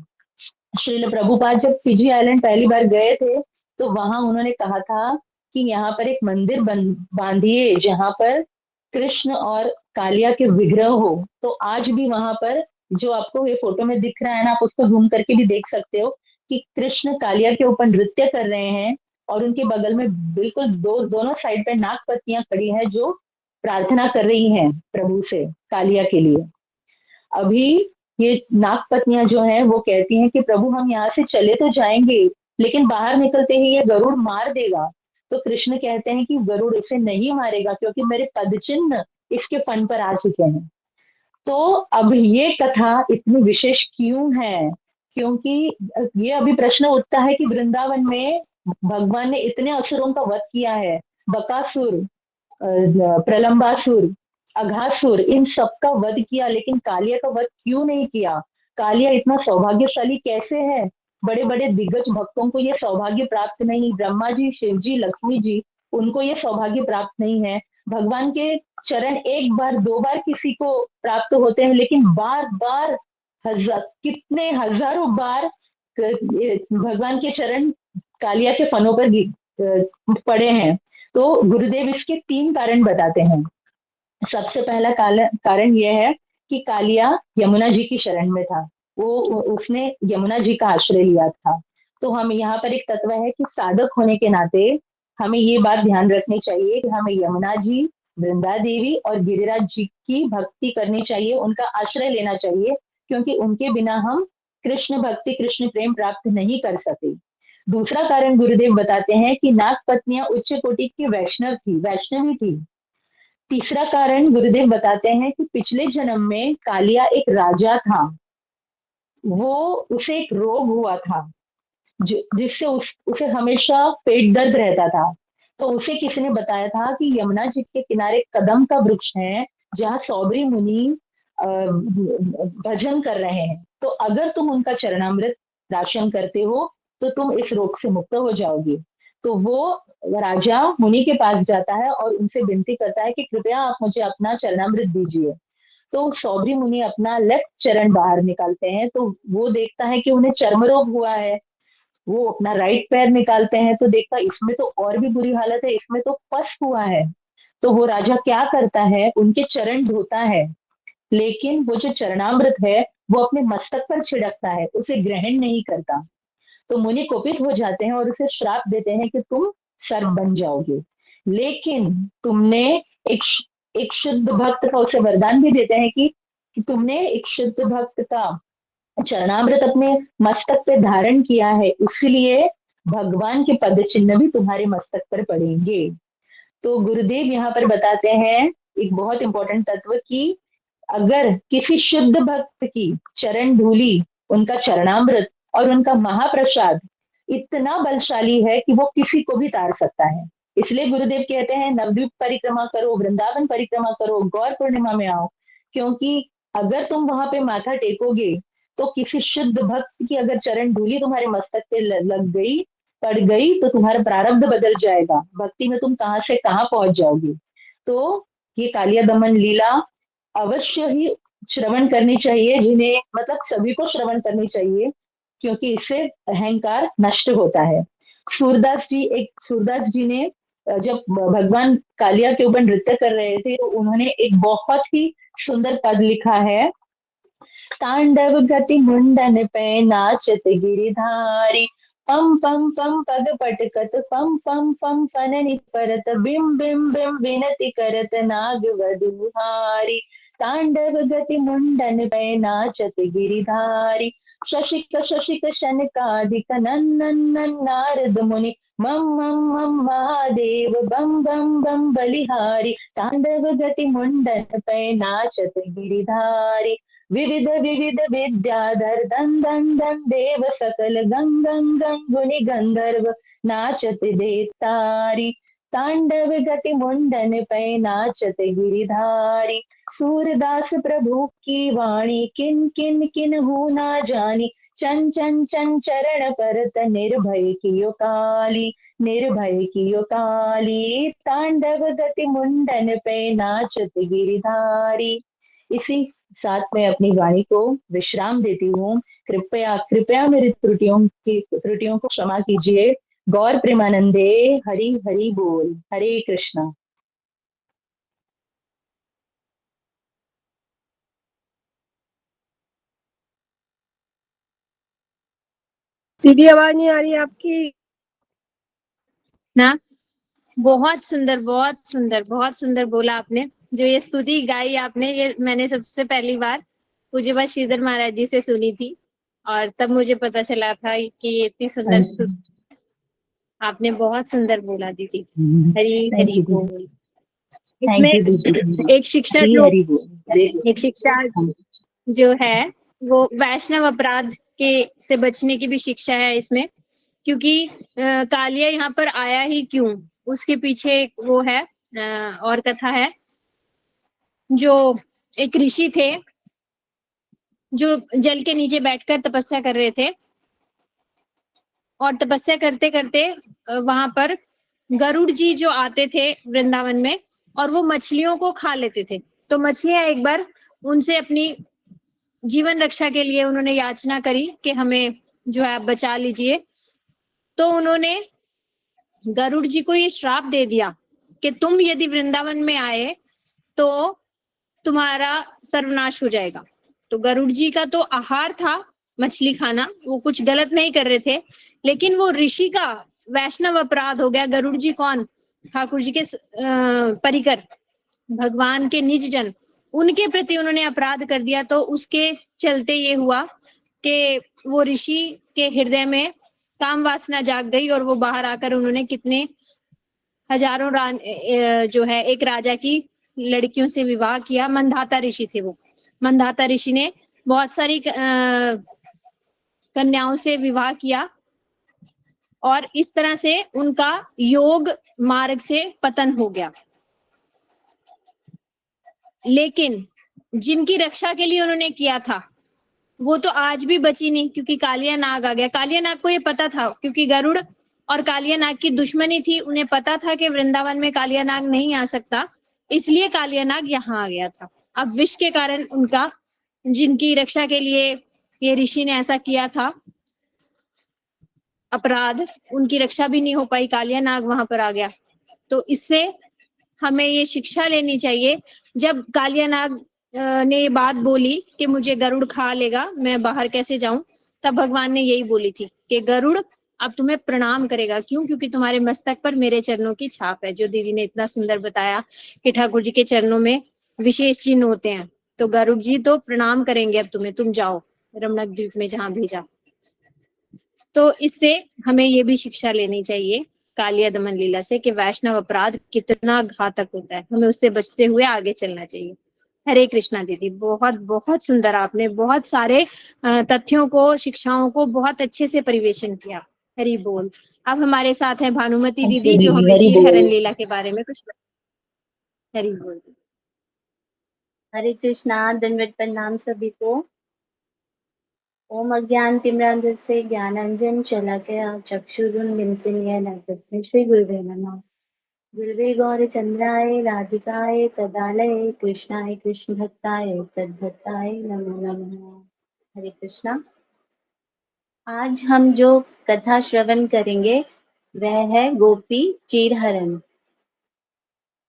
श्रील प्रभुपाद जब फिजी आइलैंड पहली बार गए थे तो वहां उन्होंने कहा था कि यहाँ पर एक मंदिर बांधिए जहां पर कृष्ण और कालिया के विग्रह हो। तो आज भी वहां पर जो आपको ये फोटो में दिख रहा है ना, आप उसको जूम करके भी देख सकते हो कि कृष्ण कालिया के ऊपर नृत्य कर रहे हैं और उनके बगल में बिल्कुल दोनों साइड पे नाग पत्नियां खड़ी हैं जो प्रार्थना कर रही हैं प्रभु से कालिया के लिए। अभी ये नाग पत्नियां जो हैं वो कहती हैं कि प्रभु हम यहाँ से चले तो जाएंगे लेकिन बाहर निकलते ही ये गरुड़ मार देगा। तो कृष्ण कहते हैं कि गरुड़ इसे नहीं मारेगा क्योंकि मेरे पद चिन्ह इसके फन पर आ चुके हैं। तो अब ये कथा इतनी विशेष क्यों है? क्योंकि ये अभी प्रश्न उठता है कि वृंदावन में भगवान ने इतने असुरों का वध किया है, बकासुर, प्रलंबासुर, अघासुर, इन सबका वध किया, लेकिन कालिया का वध क्यों नहीं किया? कालिया इतना सौभाग्यशाली कैसे है? बड़े बड़े दिग्गज भक्तों को ये सौभाग्य प्राप्त नहीं, ब्रह्मा जी, शिव जी, लक्ष्मी जी, उनको ये सौभाग्य प्राप्त नहीं है। भगवान के चरण एक बार दो बार किसी को प्राप्त होते हैं, लेकिन बार बार कितने हजारों बार भगवान के चरण कालिया के फनों पर पड़े हैं। तो गुरुदेव इसके 3 कारण बताते हैं। सबसे पहला कारण यह है कि कालिया यमुना जी की शरण में था, वो उसने यमुना जी का आश्रय लिया था। तो हम यहाँ पर एक तत्व है कि साधक होने के नाते हमें ये बात ध्यान रखनी चाहिए कि हमें यमुना जी, वृंदा देवी और गिरिराज जी की भक्ति करनी चाहिए, उनका आश्रय लेना चाहिए, क्योंकि उनके बिना हम कृष्ण भक्ति, कृष्ण प्रेम प्राप्त नहीं कर सके। दूसरा कारण गुरुदेव बताते हैं कि नाग पत्नियां उच्च कोटि की वैष्णवी थी। तीसरा कारण गुरुदेव बताते हैं कि पिछले जन्म में कालिया एक राजा था, वो उसे एक रोग हुआ था जिससे उसे हमेशा पेट दर्द रहता था। तो उसे किसी ने बताया था कि यमुना जी के किनारे कदम का वृक्ष है जहाँ सौबरी मुनि भजन कर रहे हैं, तो अगर तुम उनका चरणामृत राशन करते हो तो तुम इस रोग से मुक्त हो जाओगे। तो वो राजा मुनि के पास जाता है और उनसे विनती करता है कि कृपया आप मुझे अपना चरणामृत दीजिए। तो सौबरी मुनि अपना लेफ्ट चरण बाहर निकालते हैं तो वो देखता है कि उन्हें चर्म रोग हुआ है। वो अपना राइट पैर निकालते हैं तो देखता इसमें तो और भी बुरी हालत है, इसमें तो पस हुआ है। तो वो राजा क्या करता है, उनके चरण धोता है, लेकिन वो जो चरणामृत है वो अपने मस्तक पर छिड़कता है, उसे ग्रहण नहीं करता। तो मुनि कुपित हो जाते हैं और उसे श्राप देते हैं कि तुम सर्प बन जाओगे। लेकिन तुमने एक एक शुद्ध भक्त का उसे वरदान भी देते हैं कि तुमने एक शुद्ध भक्त का चरणामृत अपने मस्तक पे धारण किया है, इसलिए भगवान के पद चिन्ह भी तुम्हारे मस्तक पर पड़ेंगे। तो गुरुदेव यहाँ पर बताते हैं एक बहुत इंपॉर्टेंट तत्व कि अगर किसी शुद्ध भक्त की चरण धूली, उनका चरणामृत और उनका महाप्रसाद इतना बलशाली है कि वो किसी को भी तार सकता है। इसलिए गुरुदेव कहते हैं नवद्वीप परिक्रमा करो, वृंदावन परिक्रमा करो, गौर पूर्णिमा में आओ, क्योंकि अगर तुम वहां पे माथा टेकोगे तो किसी शुद्ध भक्त की अगर चरण धूली तुम्हारे मस्तक पे लग गई, पड़ गई, तो तुम्हारा प्रारब्ध बदल जाएगा, भक्ति में तुम कहाँ से कहाँ पहुंच जाओगे। तो ये कालिया दमन लीला अवश्य ही श्रवण करनी चाहिए, जिन्हें मतलब सभी को श्रवण करनी चाहिए, क्योंकि इससे अहंकार नष्ट होता है। सूरदास जी ने जब भगवान कालिया के ऊपर नृत्य कर रहे थे तो उन्होंने एक बहुत ही सुंदर पद लिखा है। तांडव गति मुंडन पे नाचत गिरिधारी, पम पम पम पग पटकत पम पम पम फननि परत, बिम बिम बिम विनति करत नाग वधुहारी। तांडव गति मुंडन पे नाचत गिरिधारी, शशिक शशिक शनकादिक नन्नन नारद मुनि, मम मम मम महादेव बम बम बम बलिहारी। तांडव गति मुंडन पे नाचत गिरिधारी, विविध विविध विद्याधर दं दं दं देव सकल गंग गंग गंग गुनि गंधर्व नाचत देतारी। तांडव गति मुंडन पे नाचत गिरिधारी, सूरदास प्रभु की वाणी किन किन किन हूँ ना जानी, चन चन चन चरण परत निर्भय कियो काली, निर्भय कियो काली, तांडव गति मुंडन पे नाचत गिरधारी। इसी साथ में अपनी वाणी को विश्राम देती हूँ। कृपया कृपया मेरी त्रुटियों को क्षमा कीजिए। गौर प्रेमानंदे। हरि हरि बोल। हरे कृष्णा। दीदी आवाज नहीं आ रही है आपकी? ना, बहुत सुंदर, बहुत सुंदर, बहुत सुंदर बोला आपने। जो ये स्तुति गाई आपने, ये मैंने सबसे पहली बार पूज्यपाद श्रीधर महाराज जी से सुनी थी, और तब मुझे पता चला था कि ये इतनी सुंदर स्तुति आपने बहुत सुंदर बोला दीदी। हरी थैंक हरी यू दीदी। बोल। थैंक इसमें यू दीदी। एक शिक्षा हरी जो हरी बोल। हरे एक शिक्षा जो है वो वैष्णव अपराध के से बचने की भी शिक्षा है इसमें, क्योंकि कालिया यहाँ पर आया ही क्यों, उसके पीछे एक वो है, और कथा है। जो एक ऋषि थे जो जल के नीचे बैठकर तपस्या कर रहे थे, और तपस्या करते करते वहां पर गरुड़ जी जो आते थे वृंदावन में, और वो मछलियों को खा लेते थे। तो मछलियां एक बार उनसे अपनी जीवन रक्षा के लिए उन्होंने याचना करी कि हमें जो है आप बचा लीजिए। तो उन्होंने गरुड़ जी को ये श्राप दे दिया कि तुम यदि वृंदावन में आए तो तुम्हारा सर्वनाश हो जाएगा। तो गरुड़ जी का तो आहार था मछली खाना, वो कुछ गलत नहीं कर रहे थे, लेकिन वो ऋषि का वैष्णव अपराध हो गया। गरुड़ जी कौन? ठाकुर जी के परिकर, भगवान के निज जन, उनके प्रति उन्होंने अपराध कर दिया। तो उसके चलते ये हुआ कि वो ऋषि के हृदय में काम वासना जाग गई, और वो बाहर आकर उन्होंने कितने हजारों जो है एक राजा की लड़कियों से विवाह किया। मंधाता ऋषि थे वो। मंधाता ऋषि ने बहुत सारी कन्याओं से विवाह किया, और इस तरह से उनका योग मार्ग से पतन हो गया। लेकिन जिनकी रक्षा के लिए उन्होंने किया था वो तो आज भी बची नहीं, क्योंकि कालिया नाग आ गया। कालिया नाग को ये पता था, क्योंकि गरुड़ और कालिया नाग की दुश्मनी थी, उन्हें पता था कि वृंदावन में कालिया नाग नहीं आ सकता, इसलिए कालिया नाग यहाँ आ गया था। अब विष के कारण उनका, जिनकी रक्षा के लिए ये ऋषि ने ऐसा किया था अपराध, उनकी रक्षा भी नहीं हो पाई, कालिया नाग वहां पर आ गया। तो इससे हमें ये शिक्षा लेनी चाहिए। जब कालिया नाग ने ये बात बोली कि मुझे गरुड़ खा लेगा, मैं बाहर कैसे जाऊं, तब भगवान ने यही बोली थी कि गरुड़ अब तुम्हें प्रणाम करेगा। क्यों? क्योंकि तुम्हारे मस्तक पर मेरे चरणों की छाप है। जो दीदी ने इतना सुंदर बताया कि ठाकुर जी के चरणों में विशेष चिन्ह होते हैं, तो गरुड़ जी तो प्रणाम करेंगे अब तुम्हें, तुम जाओ रमणक द्वीप में जहां भेजा। तो इससे हमें ये भी शिक्षा लेनी चाहिए कालिया दमन लीला से कि वैष्णव अपराध कितना घातक होता है, हमें उससे बचते हुए आगे चलना चाहिए। हरे कृष्णा दीदी, बहुत बहुत सुंदर, आपने बहुत सारे तथ्यों को, शिक्षाओं को बहुत अच्छे से परिवेशन किया। हरि बोल। अब हमारे साथ है भानुमति थैंक यू दीदी, जो दीदी। हमें हरि चीर हरण बोल। लीला के बारे में कुछ हरि बोल। हरे कृष्णा। दंडवत प्रणाम सभी को। ओम अज्ञान तिमिरांधस्य ज्ञानांजन शलाकया चक्षुरुन्मिलितं येन तस्मै श्री गुरुवे नमः। गुरुवे गौरचंद्राय राधिकाय तदालये कृष्णाय कृष्ण भक्ताय तद्भक्ताय नमो नमः। हरे कृष्णा। आज हम जो कथा श्रवण करेंगे वह है गोपी चीरहरण।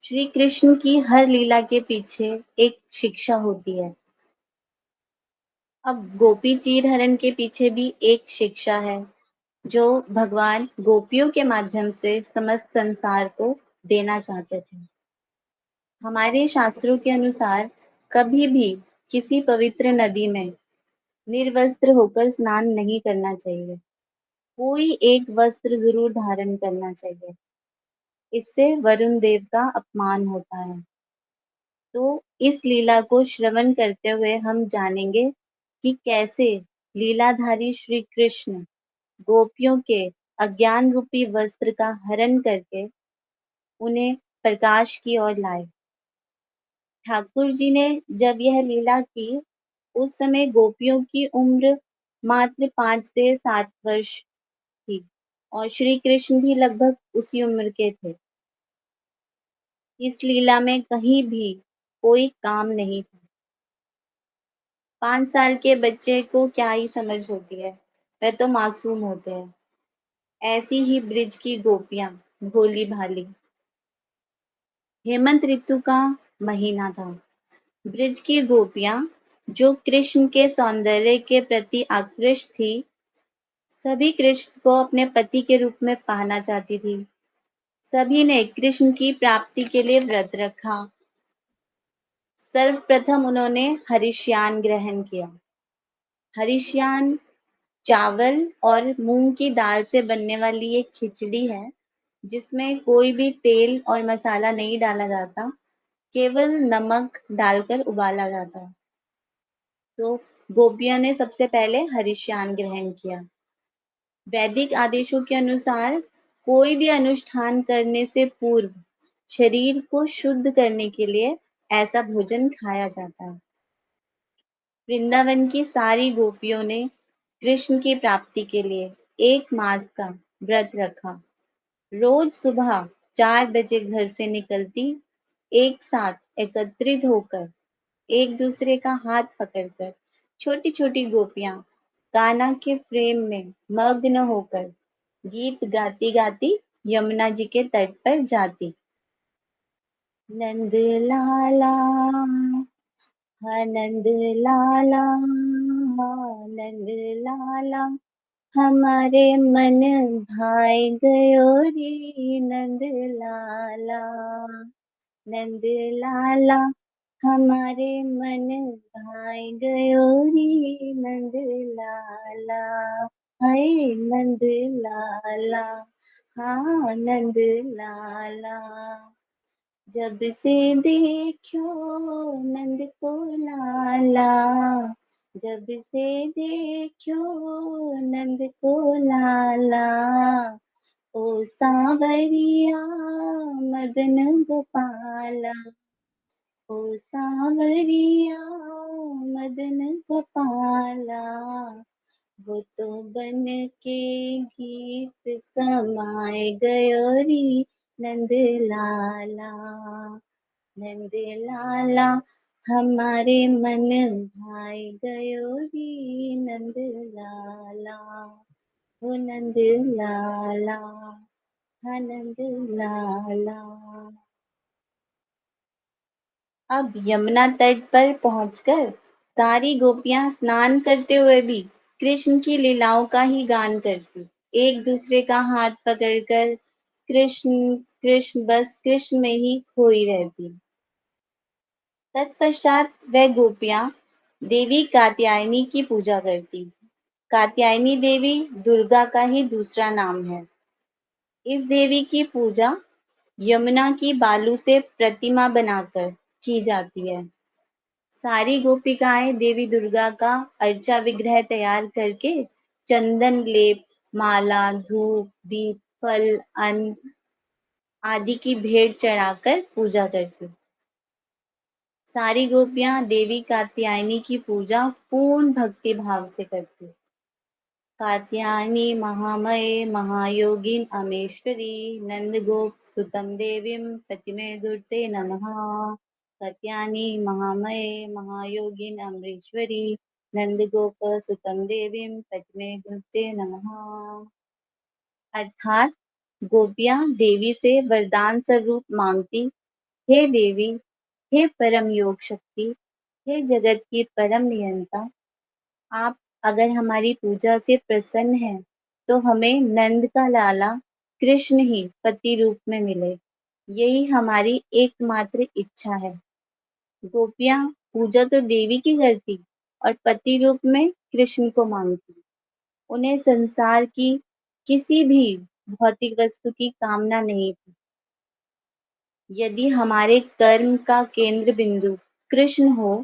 श्री कृष्ण की हर लीला के पीछे एक शिक्षा होती है। अब गोपी चीरहरण के पीछे भी एक शिक्षा है जो भगवान गोपियों के माध्यम से समस्त संसार को देना चाहते थे। हमारे शास्त्रों के अनुसार कभी भी किसी पवित्र नदी में निर्वस्त्र होकर स्नान नहीं करना चाहिए। कोई एक वस्त्र जरूर धारण करना चाहिए, इससे वरुण देव का अपमान होता है। तो इस लीला को श्रवण करते हुए हम जानेंगे कि कैसे लीलाधारी श्री कृष्ण गोपियों के अज्ञान रूपी वस्त्र का हरण करके उन्हें प्रकाश की ओर लाए। ठाकुर जी ने जब यह लीला की उस समय गोपियों की उम्र मात्र 5 से 7 वर्ष थी और श्री कृष्ण भी लगभग उसी उम्र के थे। इस लीला में कहीं भी कोई काम नहीं था। 5 साल के बच्चे को क्या ही समझ होती है, वह तो मासूम होते हैं। ऐसी ही ब्रिज की गोपियां भोली भाली। हेमंत ऋतु का महीना था। ब्रिज की गोपियां जो कृष्ण के सौंदर्य के प्रति आकृष्ट थी, सभी कृष्ण को अपने पति के रूप में पाना चाहती थी। सभी ने कृष्ण की प्राप्ति के लिए व्रत रखा। सर्वप्रथम उन्होंने हरिष्यान ग्रहण किया। हरिष्यान चावल और मूंग की दाल से बनने वाली एक खिचड़ी है, जिसमें कोई भी तेल और मसाला नहीं डाला जाता, केवल नमक डालकर उबाला जाता है। तो गोपियों ने सबसे पहले हरिष्यान ग्रहण किया। वैदिक आदेशों के अनुसार कोई भी अनुष्ठान करने से पूर्व शरीर को शुद्ध करने के लिए ऐसा भोजन खाया जाता है। वृंदावन की सारी गोपियों ने कृष्ण की प्राप्ति के लिए 1 मास का व्रत रखा। रोज सुबह 4 बजे घर से निकलती, एक साथ एकत्रित होकर एक दूसरे का हाथ पकड़कर छोटी छोटी गोपियां कान्हा के प्रेम में मग्न होकर गीत गाती गाती यमुना जी के तट पर जाती। नंद लाला नंद लाला नंद लाला हमारे मन भाई गयो रे नंद लाला नंद लाला हमारे मन भाई गयो रे नंद लाला हाय नंद लाला हाँ नंद लाला जब से देखो नंद को लाला जब से देखो नंद को लाला ओ सांवरिया मदन गोपाला ओ सांवरिया मदन गोपाला वो तो बन के गीत समाए गयो री नंद लाला नंद लाला हमारे मन भाई गयो री नंद लाला ओ नंद लाला नंद लाला। अब यमुना तट पर पहुंचकर सारी गोपियां स्नान करते हुए भी कृष्ण की लीलाओं का ही गान करती, एक दूसरे का हाथ पकड़कर कृष्ण कृष्ण बस कृष्ण में ही खोई रहती। तत्पश्चात वह गोपियां देवी कात्यायनी की पूजा करती। कात्यायनी देवी दुर्गा का ही दूसरा नाम है। इस देवी की पूजा यमुना की बालू से प्रतिमा बनाकर की जाती है। सारी गोपिकाएं देवी दुर्गा का अर्चा विग्रह तैयार करके चंदन लेप, माला, धूप, दीप, फल, अन्न आदि की भेंट चढ़ाकर पूजा करती। सारी गोपियां देवी कात्यायनी की पूजा पूर्ण भक्ति भाव से करती। कात्यायनी महामये महायोगिन अमेश्वरी नंद गोप सुतम देवीं प्रतिमे गुरुते नमः। कात्यायनी महामये महायोगिन अमरीश्वरी नंद गोप सुतम देवीं प्रतिमे गुरुते नमः। अर्थात गोपियां देवी से वरदान स्वरूप मांगती, हे देवी, हे परम योग शक्ति, हे जगत की परम नियंता, आप अगर हमारी पूजा से प्रसन्न हैं, तो हमें नंद का लाला कृष्ण ही पति रूप में मिले। यही हमारी एकमात्र इच्छा है। गोपियां पूजा तो देवी की करती और पति रूप में कृष्ण को मांगती। उन्हें संसार की किसी भी भौतिक वस्तु की कामना नहीं थी। यदि हमारे कर्म का केंद्र बिंदु कृष्ण हो,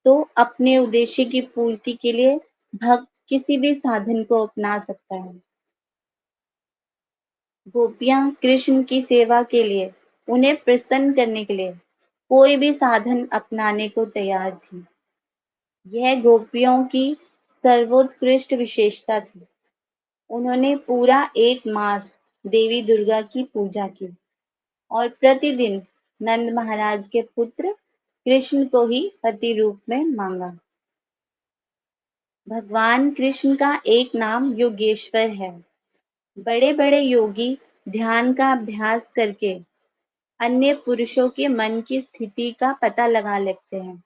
तो अपने उद्देश्य की पूर्ति के लिए भक्त किसी भी साधन को अपना सकता है। गोपियां कृष्ण की सेवा के लिए, उन्हें प्रसन्न करने के लिए कोई भी साधन अपनाने को तैयार थी। यह गोपियों की सर्वोत्कृष्ट विशेषता थी। उन्होंने पूरा 1 मास देवी दुर्गा की पूजा की और प्रतिदिन नंद महाराज के पुत्र कृष्ण को ही पति रूप में मांगा। भगवान कृष्ण का एक नाम योगेश्वर है। बड़े बड़े योगी ध्यान का अभ्यास करके अन्य पुरुषों के मन की स्थिति का पता लगा लेते हैं।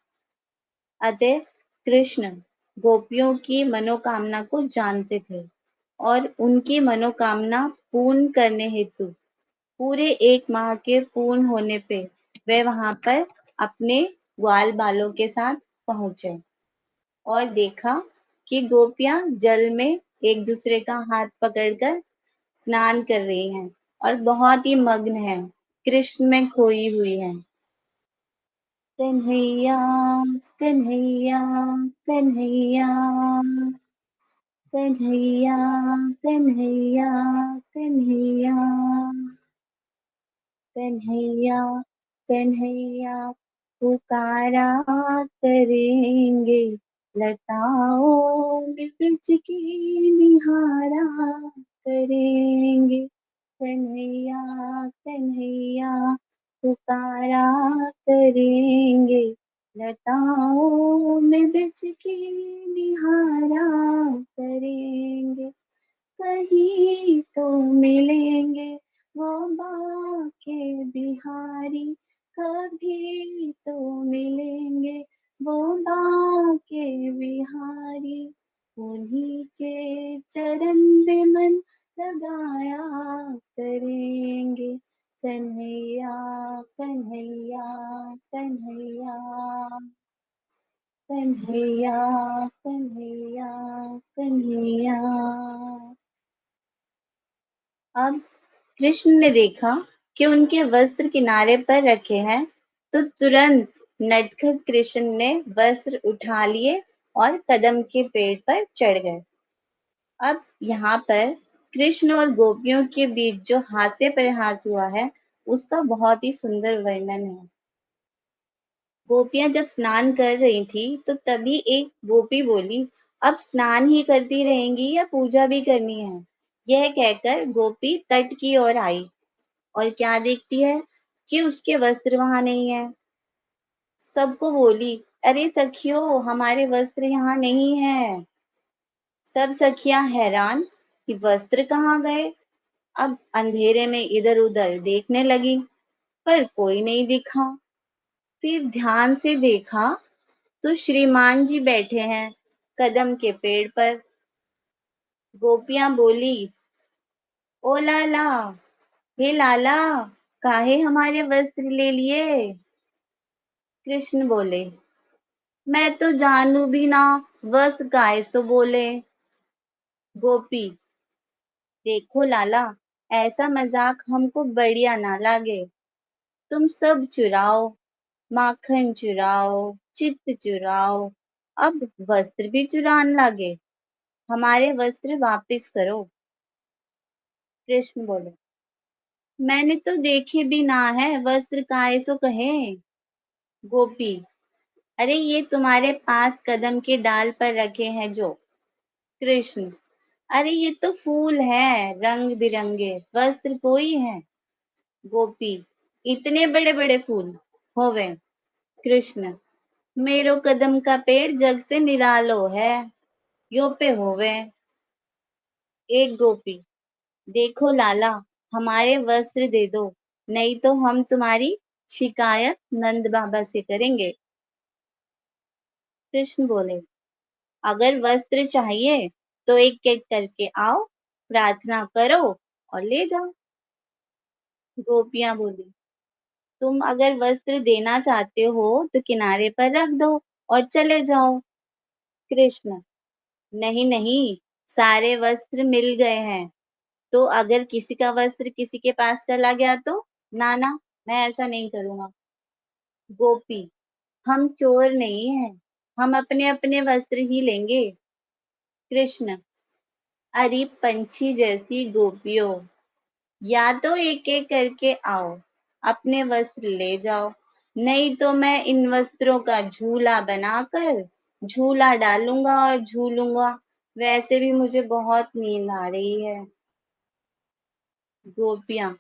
अतः कृष्ण गोपियों की मनोकामना को जानते थे और उनकी मनोकामना पूर्ण करने हेतु पूरे 1 माह के पूर्ण होने पे वे वहां पर अपने ग्वाल बालों के साथ पहुंचे और देखा कि गोपियां जल में एक दूसरे का हाथ पकड़कर स्नान कर रही हैं और बहुत ही मग्न हैं, कृष्ण में खोई हुई हैं। कन्हैया कन्हैया कन्हैया कन्हैया कन्हैया कन्हैया कन्हैया कन्हैया पुकारा करेंगे, लताओं में ब्रज की निहारा करेंगे। कन्हैया कन्हैया पुकारा करेंगे, लताओं में ब्रज की निहारा करेंगे। कहीं तो मिलेंगे वो बाके बिहारी, कभी तो मिलेंगे वो बाके बिहारी। उन्हीं के चरण में मन लगाया करेंगे। कन्हैया कन्हैया कन्हैया कन्हैया कन्हैया कन्हैया। अब कृष्ण ने देखा कि उनके वस्त्र किनारे पर रखे हैं, तो तुरंत नटखट कृष्ण ने वस्त्र उठा लिए और कदम के पेड़ पर चढ़ गए। अब यहाँ पर कृष्ण और गोपियों के बीच जो हास्य प्रहास हुआ है, उसका बहुत ही सुंदर वर्णन है। गोपियां जब स्नान कर रही थी, तो तभी एक गोपी बोली, अब स्नान ही करती रहेंगी या पूजा भी करनी है? यह कहकर गोपी तट की ओर आई और क्या देखती है कि उसके वस्त्र वहां नहीं है। सबको बोली, अरे सखियों, हमारे वस्त्र यहाँ नहीं है। सब सखियां हैरान कि वस्त्र कहाँ गए। अब अंधेरे में इधर उधर देखने लगी, पर कोई नहीं दिखा। फिर ध्यान से देखा तो श्रीमान जी बैठे हैं कदम के पेड़ पर। गोपियां बोली, ओ लाला, हे लाला, काहे हमारे वस्त्र ले लिए? कृष्ण बोले, मैं तो जानू भी ना वस्त्र काहे सो बोले। गोपी, देखो लाला, ऐसा मजाक हमको बढ़िया ना लागे। तुम सब चुराओ, माखन चुराओ, चित्त चुराओ, अब वस्त्र भी चुरान लागे। हमारे वस्त्र वापस करो। कृष्ण बोले, मैंने तो देखे भी ना है, वस्त्र काहे सो कहे। गोपी, अरे ये तुम्हारे पास कदम के डाल पर रखे हैं जो। कृष्ण, अरे ये तो फूल है, रंग बिरंगे, वस्त्र कोई है। गोपी, इतने बड़े बड़े फूल होवे। कृष्ण, मेरो कदम का पेड़ जग से निरालो है, यो पे होवे। एक गोपी, देखो लाला, हमारे वस्त्र दे दो, नहीं तो हम तुम्हारी शिकायत नंद बाबा से करेंगे। कृष्ण बोले, अगर वस्त्र चाहिए तो एक एक करके आओ, प्रार्थना करो और ले जाओ। गोपियां बोली, तुम अगर वस्त्र देना चाहते हो तो किनारे पर रख दो और चले जाओ। कृष्ण, नहीं नहीं, सारे वस्त्र मिल गए हैं, तो अगर किसी का वस्त्र किसी के पास चला गया तो? ना ना, मैं ऐसा नहीं करूंगा। गोपी, हम चोर नहीं हैं, हम अपने अपने वस्त्र ही लेंगे। कृष्ण, अरे पंछी जैसी गोपियों, या तो एक एक करके आओ, अपने वस्त्र ले जाओ, नहीं तो मैं इन वस्त्रों का झूला बनाकर झूला डालूंगा और झूलूंगा। वैसे भी मुझे बहुत नींद आ रही है। गोपियां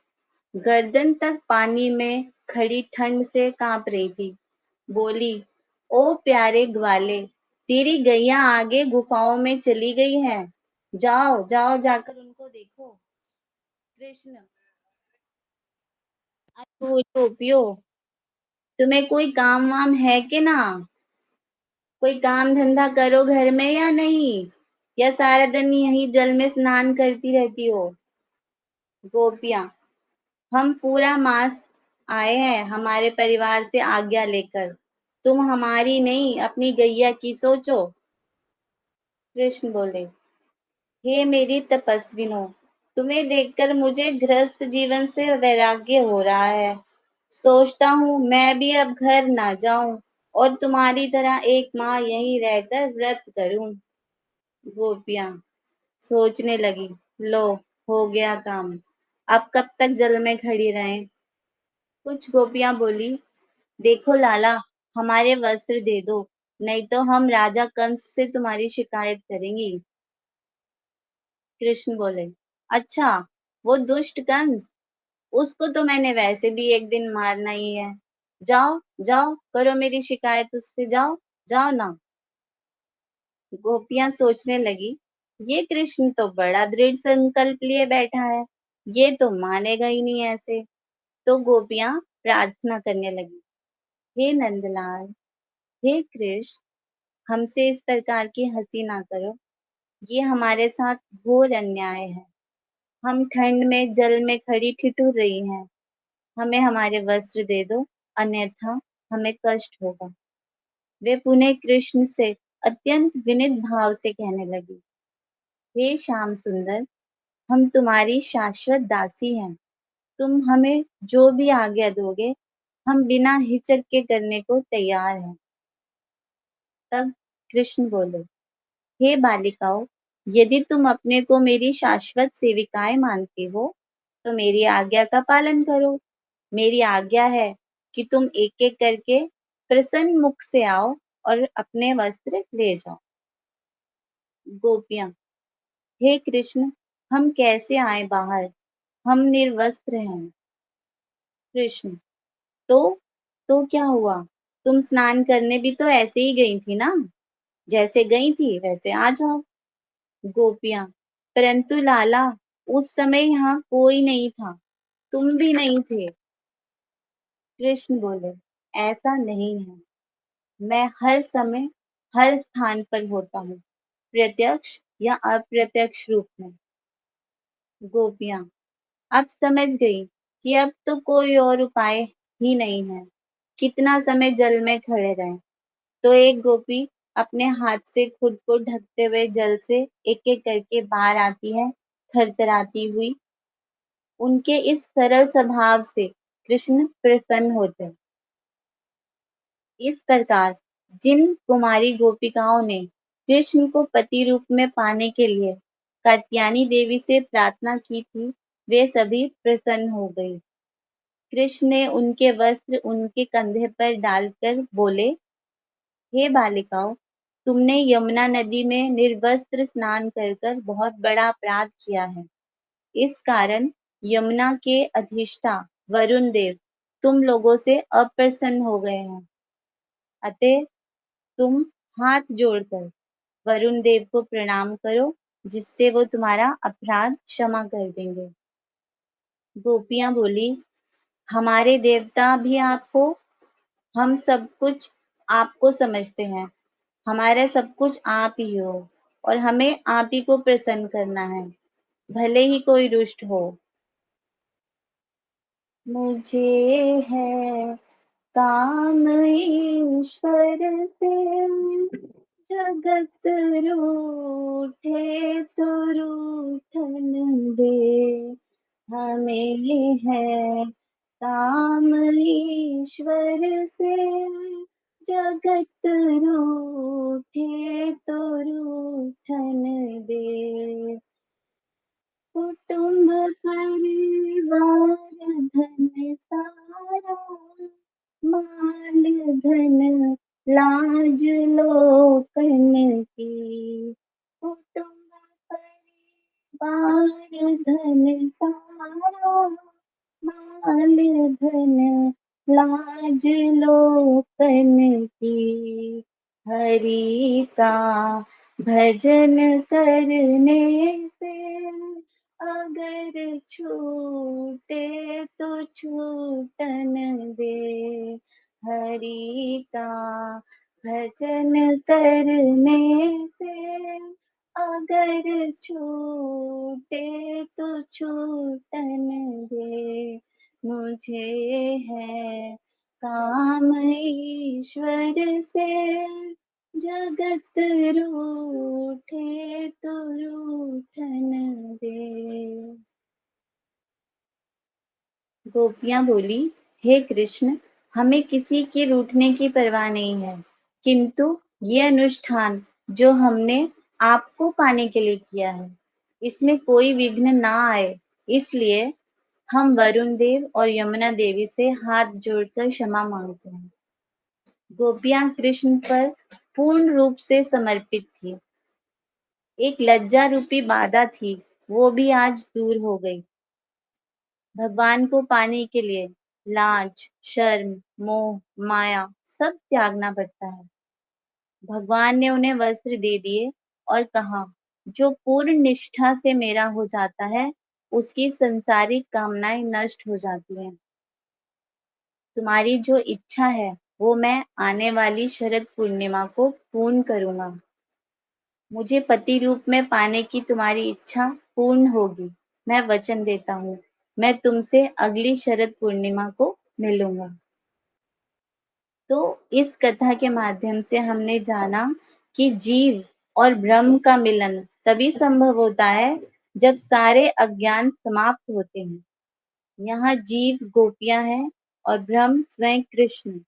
गर्दन तक पानी में खड़ी ठंड से कांप रही थी। बोली, ओ प्यारे ग्वाले, तेरी गैया आगे गुफाओं में चली गई है। जाओ जाओ जाकर उनको देखो। कृष्ण, अरे गोपियों, तुम्हें कोई काम वाम है कि ना? कोई काम धंधा करो घर में या नहीं, या सारा दिन यहीं जल में स्नान करती रहती हो? गोपियां, हम पूरा मास आए हैं हमारे परिवार से आज्ञा लेकर। तुम हमारी नहीं अपनी गैया की सोचो। कृष्ण बोले, हे मेरी तपस्विनो, तुम्हें देखकर मुझे गृहस्थ जीवन से वैराग्य हो रहा है। सोचता हूँ मैं भी अब घर ना जाऊं और तुम्हारी तरह एक माह यहीं रहकर व्रत करूं। गोपियां सोचने लगी, लो हो गया काम, अब कब तक जल में खड़ी रहें? कुछ गोपियां बोली, देखो लाला, हमारे वस्त्र दे दो, नहीं तो हम राजा कंस से तुम्हारी शिकायत करेंगी। कृष्ण बोले, अच्छा, वो दुष्ट कंस, उसको तो मैंने वैसे भी एक दिन मारना ही है। जाओ जाओ, करो मेरी शिकायत उससे, जाओ जाओ ना। गोपियां सोचने लगी, ये कृष्ण तो बड़ा दृढ़ संकल्प लिए बैठा है, ये तो मानेगा ही नहीं ऐसे। तो गोपियां प्रार्थना करने लगी, हे नंदलाल, हे कृष्ण, हमसे इस प्रकार की हंसी ना करो, ये हमारे साथ घोर अन्याय है। हम ठंड में जल में खड़ी ठिठुर रही हैं, हमें हमारे वस्त्र दे दो, अन्यथा हमें कष्ट होगा। वे पुनः कृष्ण से अत्यंत विनीत भाव से कहने लगी, हे श्याम सुंदर, हम तुम्हारी शाश्वत दासी हैं। तुम हमें जो भी आज्ञा दोगे, हम बिना हिचक के करने को तैयार हैं। तब कृष्ण बोले, हे बालिकाओं, यदि तुम अपने को मेरी शाश्वत सेविकाएं मानती हो, तो मेरी आज्ञा का पालन करो। मेरी आज्ञा है कि तुम एक एक करके प्रसन्न मुख से आओ और अपने वस्त्र ले जाओ। गोपियां, हे कृष्ण, हम कैसे आए बाहर, हम निर्वस्त्र हैं। कृष्ण, तो तो क्या हुआ, तुम स्नान करने भी तो ऐसे ही गई थी ना, जैसे गई थी वैसे आ जाओ। गोपियां, परंतु लाला, उस समय यहाँ कोई नहीं था, तुम भी नहीं थे। कृष्ण बोले, ऐसा नहीं है, मैं हर समय हर स्थान पर होता हूँ, प्रत्यक्ष या अप्रत्यक्ष रूप में। गोपियां, अब समझ गई कि अब तो कोई और उपाय ही नहीं है, कितना समय जल में खड़े रहें। तो एक गोपी अपने हाथ से खुद को ढकते हुए जल से एक एक करके बाहर आती है, थरथराती हुई। उनके इस सरल स्वभाव से कृष्ण प्रसन्न होते हैं। इस प्रकार जिन कुमारी गोपिकाओं ने कृष्ण को पति रूप में पाने के लिए कात्यायनी देवी से प्रार्थना की थी, वे सभी प्रसन्न हो गई। कृष्ण ने उनके वस्त्र उनके कंधे पर डालकर बोले, हे बालिकाओं, तुमने यमुना नदी में निर्वस्त्र स्नान कर कर बहुत बड़ा अपराध किया है। इस कारण यमुना के अधिष्ठा वरुण देव तुम लोगों से अप्रसन्न हो गए हैं। अतः तुम हाथ जोड़कर वरुण देव को प्रणाम करो, जिससे वो तुम्हारा अपराध क्षमा कर देंगे। गोपियां बोली, हमारे देवता भी आप हो, हम सब कुछ आपको समझते हैं, हमारा सब कुछ आप ही हो और हमें आप ही को प्रसन्न करना है, भले ही कोई रुष्ट हो। मुझे है काम ईश्वर से, जगत रूठे तो रूठन दे। हमें है काम ईश्वर से, जगत रूठे तो रूठन दे। कुटुंब परिवार धन सारा, माल धन लाज लोकन की, कुटुंब परिवार धन सारा, माल धन लाज लोकन की, हरि का भजन करने से अगर छूटे तो छूटन दे, हरि का भजन करने से अगर छूटे तो छूटन दे, मुझे है काम ईश्वर से, जगत रूठे तो रूठन दे। गोपियां बोली, हे कृष्ण, हमें किसी के रूठने की परवाह नहीं है, किंतु ये अनुष्ठान जो हमने आपको पाने के लिए किया है, इसमें कोई विघ्न ना आए, इसलिए हम वरुण देव और यमुना देवी से हाथ जोड़कर क्षमा मांगते हैं। गोपियां कृष्ण पर पूर्ण रूप से समर्पित थी। एक लज्जा रूपी बाधा थी, वो भी आज दूर हो गई। भगवान को पाने के लिए लाज, शर्म, मोह, माया सब त्यागना पड़ता है। भगवान ने उन्हें वस्त्र दे दिए और कहा, जो पूर्ण निष्ठा से मेरा हो जाता है, उसकी संसारिक कामनाएं नष्ट हो जाती हैं। तुम्हारी जो इच्छा है वो मैं आने वाली शरद पूर्णिमा को पूर्ण करूंगा। मुझे पति रूप में पाने की तुम्हारी इच्छा पूर्ण होगी। मैं वचन देता हूँ, मैं तुमसे अगली शरद पूर्णिमा को मिलूंगा। तो इस कथा के माध्यम से हमने जाना कि जीव और ब्रह्म का मिलन तभी संभव होता है जब सारे अज्ञान समाप्त होते हैं। यहाँ जीव गोपियां हैं और ब्रह्म स्वयं कृष्ण।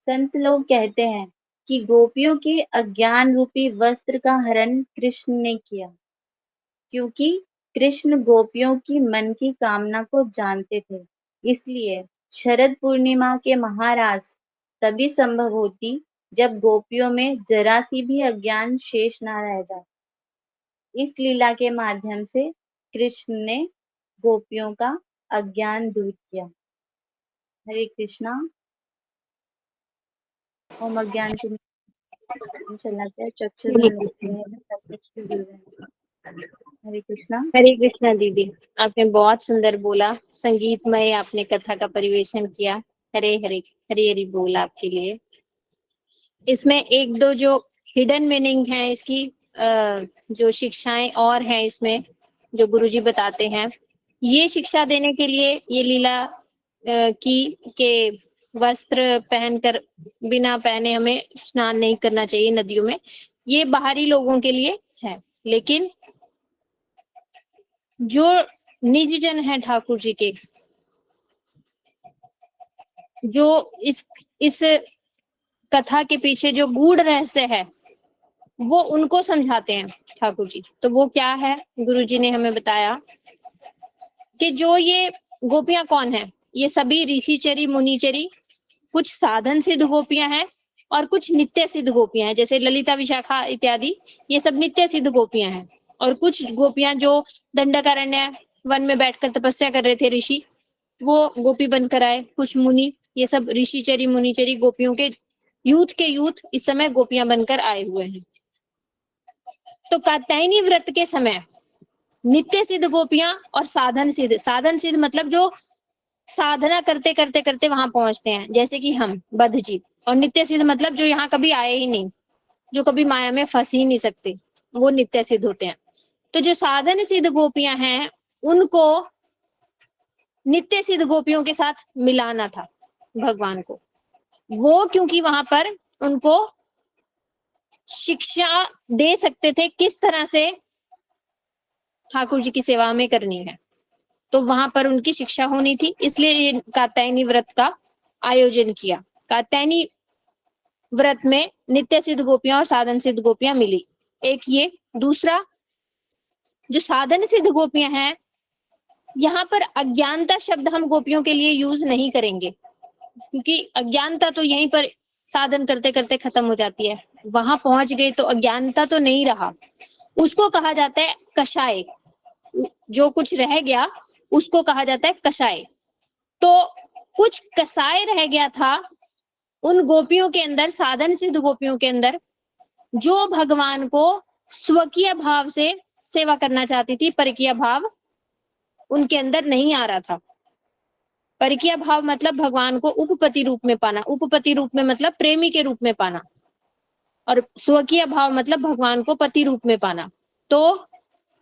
संत लोग कहते हैं कि गोपियों के अज्ञान रूपी वस्त्र का हरण कृष्ण ने किया, क्योंकि कृष्ण गोपियों की मन की कामना को जानते थे। इसलिए शरद पूर्णिमा के महारास तभी संभव होती जब गोपियों में जरा सी भी अज्ञान शेष ना रह जाए। इस लीला के माध्यम से कृष्ण ने गोपियों का अज्ञान दूर किया। हरे कृष्णा। ओम अज्ञानतिमिरान्धस्य शलाकया चक्षुरुन्मीलितं तस्मै श्री गुरुवे नमः। हरे कृष्णा। हरे कृष्णा दीदी, आपने बहुत सुंदर बोला, संगीतमय आपने कथा का परिवेशन किया। हरे हरे हरे हरि बोल आपके लिए। इसमें एक दो जो हिडन मीनिंग है इसकी, जो शिक्षाएं और हैं इसमें जो गुरुजी बताते हैं, ये शिक्षा देने के लिए ये लीला की के वस्त्र पहनकर बिना पहने हमें स्नान नहीं करना चाहिए नदियों में। ये बाहरी लोगों के लिए है, लेकिन जो निजी जन है ठाकुर जी के, जो इस कथा के पीछे जो गूढ़ रहस्य है वो उनको समझाते हैं ठाकुर जी। तो वो क्या है, गुरु जी ने हमें बताया कि जो ये गोपियां कौन है, ये सभी ऋषिचरी मुनिचरी, कुछ साधन सिद्ध गोपियां हैं और कुछ नित्य सिद्ध गोपियां हैं, जैसे ललिता विशाखा इत्यादि, ये सब नित्य सिद्ध गोपियां हैं। और कुछ गोपियां जो दंडकारण्य वन में बैठकर तपस्या कर रहे थे ऋषि, वो गोपी बनकर आए। कुछ मुनि, ये सब ऋषिचरी मुनिचरी गोपियों के यूथ इस समय गोपियां बनकर आए हुए हैं। तो कात्यायनी व्रत के समय नित्य सिद्ध गोपियां और साधन सिद्ध मतलब जो साधना करते करते करते वहां पहुंचते हैं, जैसे कि हम बद्ध जी। और नित्य सिद्ध मतलब जो यहाँ कभी आए ही नहीं, जो कभी माया में फंस ही नहीं सकते, वो नित्य सिद्ध होते हैं। तो जो साधन सिद्ध गोपियां हैं उनको नित्य सिद्ध गोपियों के साथ मिलाना था भगवान को। वो क्योंकि वहां पर उनको शिक्षा दे सकते थे किस तरह से ठाकुर जी की सेवा में करनी है, तो वहां पर उनकी शिक्षा होनी थी, इसलिए ये कात्यायनी व्रत का आयोजन किया। कात्यायनी व्रत में नित्य सिद्ध गोपियां और साधन सिद्ध गोपियां मिली, एक ये। दूसरा, जो साधन सिद्ध गोपियां हैं, यहाँ पर अज्ञानता शब्द हम गोपियों के लिए यूज नहीं करेंगे, क्योंकि अज्ञानता तो यहीं पर साधन करते करते खत्म हो जाती है। वहां पहुंच गए तो अज्ञानता तो नहीं रहा, उसको कहा जाता है कषाय। जो कुछ रह गया उसको कहा जाता है कषाय। तो कुछ कसाय रह गया था उन गोपियों के अंदर, साधन सिद्ध गोपियों के अंदर, जो भगवान को स्वकीय भाव से सेवा करना चाहती थी। परकीय भाव उनके अंदर नहीं आ रहा था। परकीय भाव मतलब भगवान को उपपति रूप में पाना, उपपति रूप में मतलब प्रेमी के रूप में पाना, और स्वकीय भाव मतलब भगवान को पति रूप में पाना। तो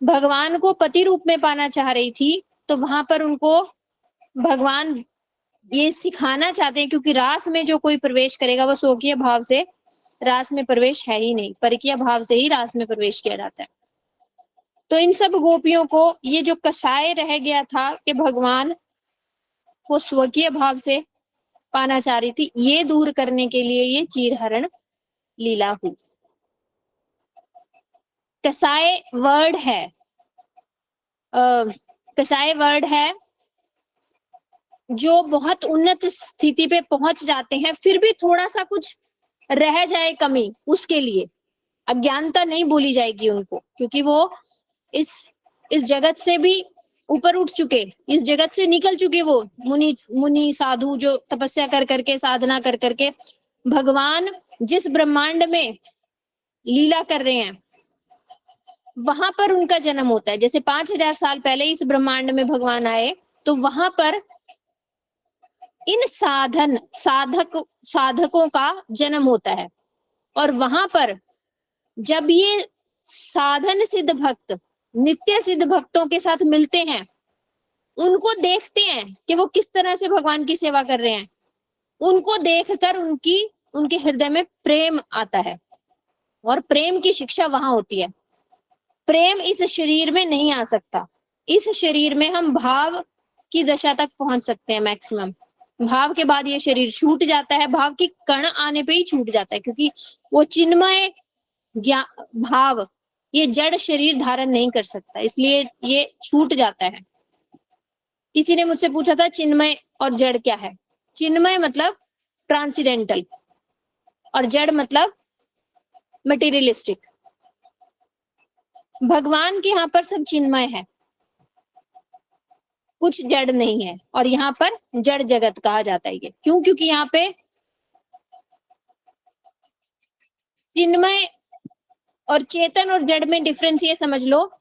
भगवान को पति रूप में पाना चाह रही थी, तो वहां पर उनको भगवान ये सिखाना चाहते हैं, क्योंकि रास में जो कोई प्रवेश करेगा वो स्वकीय भाव से रास में प्रवेश है ही नहीं, परकीय भाव से ही रास में प्रवेश किया जाता है। तो इन सब गोपियों को ये जो कषाय रह गया था कि भगवान को स्वकीय भाव से पाना चाह रही थी, ये दूर करने के लिए ये चीरहरण लीला हुई। कसाय वर्ड है, कसाय वर्ड है जो बहुत उन्नत स्थिति पे पहुंच जाते हैं, फिर भी थोड़ा सा कुछ रह जाए कमी, उसके लिए अज्ञानता नहीं बोली जाएगी उनको, क्योंकि वो इस जगत से भी ऊपर उठ चुके, इस जगत से निकल चुके। वो मुनि साधु जो तपस्या कर करके, साधना कर करके भगवान जिस ब्रह्मांड में लीला कर रहे हैं वहां पर उनका जन्म होता है। जैसे 5000 साल पहले इस ब्रह्मांड में भगवान आए, तो वहां पर इन साधकों का जन्म होता है। और वहां पर जब ये साधन सिद्ध भक्त नित्य सिद्ध भक्तों के साथ मिलते हैं, उनको देखते हैं कि वो किस तरह से भगवान की सेवा कर रहे हैं, उनको देखकर उनके हृदय में प्रेम आता है, और प्रेम की शिक्षा वहां होती है। प्रेम इस शरीर में नहीं आ सकता। इस शरीर में हम भाव की दशा तक पहुंच सकते हैं मैक्सिमम। भाव के बाद ये शरीर छूट जाता है, भाव की कण आने पे ही छूट जाता है, क्योंकि वो चिन्मय भाव ये जड़ शरीर धारण नहीं कर सकता, इसलिए ये छूट जाता है। किसी ने मुझसे पूछा था चिन्मय और जड़ क्या है। चिन्मय मतलब ट्रांसीडेंटल और जड़ मतलब मटेरियलिस्टिक। भगवान के यहाँ पर सब चिन्मय है, कुछ जड़ नहीं है, और यहाँ पर जड़ जगत कहा जाता है ये क्यों? क्योंकि यहाँ पे चिन्मय और चेतन और जड़ में डिफरेंस ये समझ लो,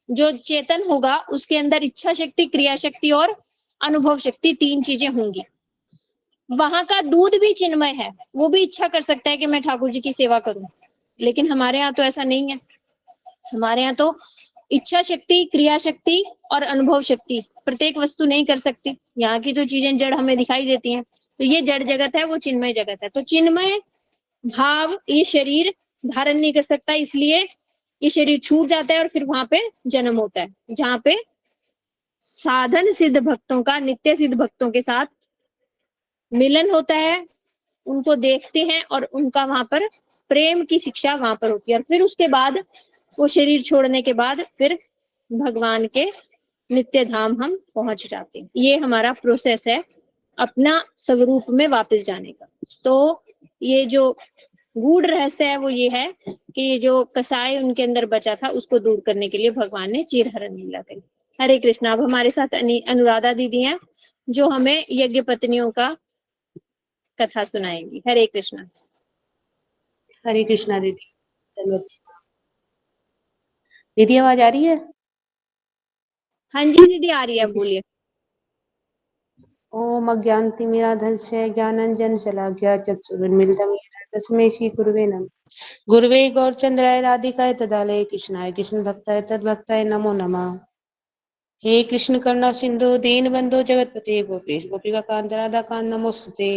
जो चेतन होगा उसके अंदर इच्छा शक्ति, क्रिया शक्ति और अनुभव शक्ति, 3 चीजें होंगी। वहां का दूध भी चिन्मय है, वो भी इच्छा कर सकता है कि मैं ठाकुर जी की सेवा करूं, लेकिन हमारे यहाँ तो ऐसा नहीं है। हमारे यहाँ तो इच्छा शक्ति, क्रिया शक्ति और अनुभव शक्ति प्रत्येक वस्तु नहीं कर सकती। यहाँ की तो चीजें जड़ हमें दिखाई देती हैं, तो ये जड़ जगत है, वो चिन्मय जगत है। तो चिन्मय भाव ये शरीर धारण नहीं कर सकता, इसलिए ये शरीर छूट जाता है और फिर वहां पे जन्म होता है, जहाँ पे साधन सिद्ध भक्तों का नित्य सिद्ध भक्तों के साथ मिलन होता है, उनको देखते हैं और उनका वहां पर प्रेम की शिक्षा वहां पर होती है। और फिर उसके बाद वो शरीर छोड़ने के बाद फिर भगवान के नित्य धाम हम पहुंच जाते हैं। ये हमारा प्रोसेस है अपना स्वरूप में वापस जाने का। तो ये जो गूढ़ रहस्य है वो ये है कि ये जो कसाय उनके अंदर बचा था उसको दूर करने के लिए भगवान ने चीरहरण लीला करी। हरे कृष्णा। अब हमारे साथ अनुराधा दीदी हैं जो हमें यज्ञ पत्नियों का कथा सुनाएंगी। हरे कृष्णा। हरे कृष्णा दीदी। धन्यवाद दीदी। आवाज आ रही है? हाँ जी दीदी आ रही है, बोलिए। ओम अज्ञानतिमिरान्धस्य ज्ञानांजन शलाघ्या चक्षुरुन्मीलितं येन तस्मै श्री गुरुवे नमः। गुरुवे गौरचंद्राय राधिकाय तदालय कृष्णाय कृष्ण भक्ताय तद्भक्ताय नमो नमः। हे कृष्ण करुणा सिंधु दीन बंधु जगतपते गोपेश गोपिका कांत राधा कांत नमोस्तुते।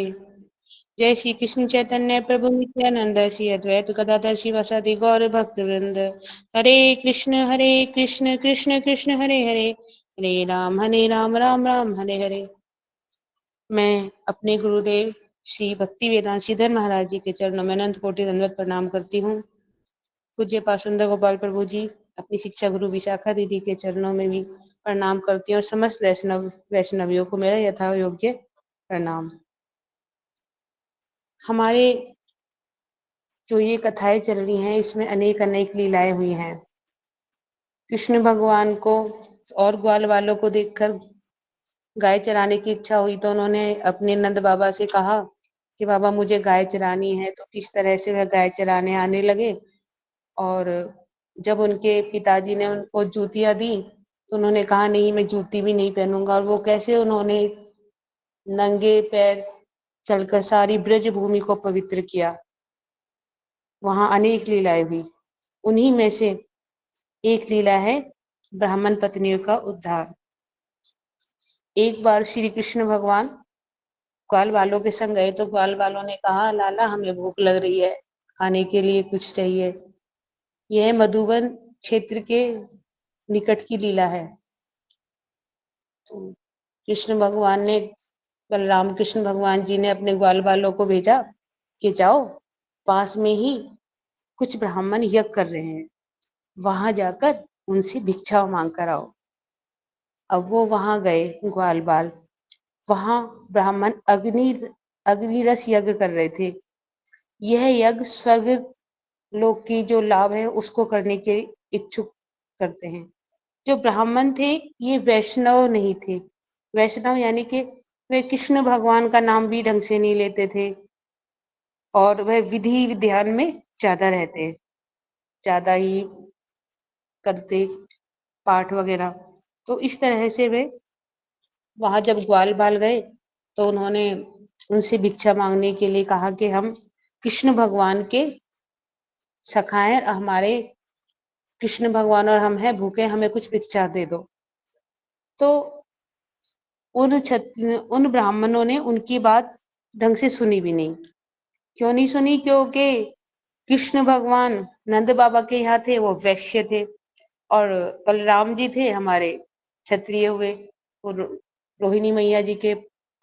जय श्री कृष्ण चैतन्य प्रभु नित्यानंद श्री अद्वैत गदाधर शिवासादि गौर भक्त वृंद। हरे कृष्ण कृष्ण कृष्ण हरे हरे, हरे राम राम हरे हरे। मैं अपने गुरुदेव श्री भक्ति वेदांत श्रीधर महाराज जी के चरणों में अनंत कोटि दंडवत प्रणाम करती हूँ। पूज्य पासुंदर गोपाल प्रभु जी, अपनी शिक्षा गुरु विशाखा दीदी के चरणों में भी प्रणाम करती हूँ और समस्त वैष्णवियों को मेरा यथा योग्य प्रणाम। हमारे जो ये कथाएं चल रही हैं इसमें अनेक अनेक लीलाएं हुई हैं। कृष्ण भगवान को और ग्वाल वालों को देखकर गाय चराने की इच्छा हुई तो उन्होंने अपने नंद बाबा से कहा कि बाबा मुझे गाय चरानी है। तो किस तरह से वह गाय चराने आने लगे और जब उनके पिताजी ने उनको जूतियां दी तो उन्होंने कहा नहीं मैं जूती भी नहीं पहनूंगा। और वो कैसे उन्होंने नंगे पैर चलकर सारी ब्रज भूमि को पवित्र किया। वहां अनेक लीलाएं हुई। उन्हीं में से एक लीला है ब्राह्मण पत्नियों का उद्धार। एक बार श्री कृष्ण भगवान ग्वाल वालों के संग गए तो ग्वाल वालों ने कहा लाला हमें भूख लग रही है, खाने के लिए कुछ चाहिए। यह मधुबन क्षेत्र के निकट की लीला है। तो कृष्ण भगवान ने बलराम कृष्ण भगवान जी ने अपने ग्वाल वालों को भेजा कि जाओ पास में ही कुछ ब्राह्मण यज्ञ कर रहे हैं, वहां जाकर उनसे भिक्षा मांग कर आओ। अब वो वहां गए ग्वाल बाल। वहां ब्राह्मण अग्नि रस यज्ञ कर रहे थे। यह यज्ञ स्वर्ग लोक की जो लाभ है उसको करने के इच्छुक करते हैं। जो ब्राह्मण थे ये वैष्णव नहीं थे। वैष्णव यानी कि वे कृष्ण भगवान का नाम भी ढंग से नहीं लेते थे और वह विधि ध्यान में ज्यादा रहते, ज्यादा ही करते पाठ वगैरह। तो इस तरह से वे वहां जब ग्वाल बाल गए तो उन्होंने उनसे भिक्षा मांगने के लिए कहा कि हम कृष्ण भगवान के सखा हैं, हमारे कृष्ण भगवान और हम हैं भूखे, हमें कुछ भिक्षा दे दो। तो उन ब्राह्मणों ने उनकी बात ढंग से सुनी भी नहीं। क्यों नहीं सुनी? क्योंकि कृष्ण भगवान नंद बाबा के यहाँ थे, वो वैश्य थे और बलराम जी थे हमारे क्षत्रिय हुए, और रोहिणी मैया जी के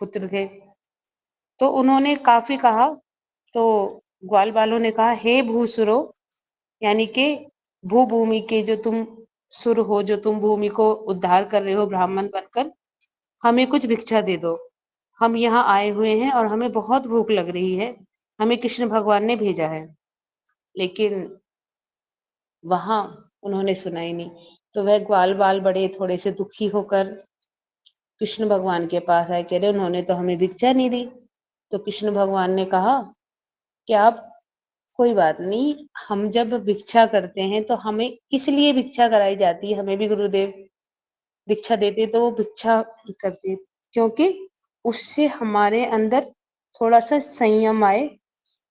पुत्र थे। तो उन्होंने काफी कहा तो ग्वाल वालों ने कहा हे भूसुरो, यानी कि भू भूमि के जो तुम सुर हो, जो तुम भूमि को उद्धार कर रहे हो ब्राह्मण बनकर, हमें कुछ भिक्षा दे दो। हम यहाँ आए हुए हैं और हमें बहुत भूख लग रही है, हमें कृष्ण भगवान ने भेजा है। लेकिन वहां उन्होंने सुना ही नहीं। तो वह ग्वाल बाल बड़े थोड़े से दुखी होकर कृष्ण भगवान के पास आए, कह रहे उन्होंने तो हमें भिक्षा नहीं दी। तो कृष्ण भगवान ने कहा कि आप कोई बात नहीं, हम जब भिक्षा करते हैं तो हमें किस लिए भिक्षा कराई जाती है? हमें भी गुरुदेव दीक्षा देते तो वो भिक्षा करते क्योंकि उससे हमारे अंदर थोड़ा सा संयम आए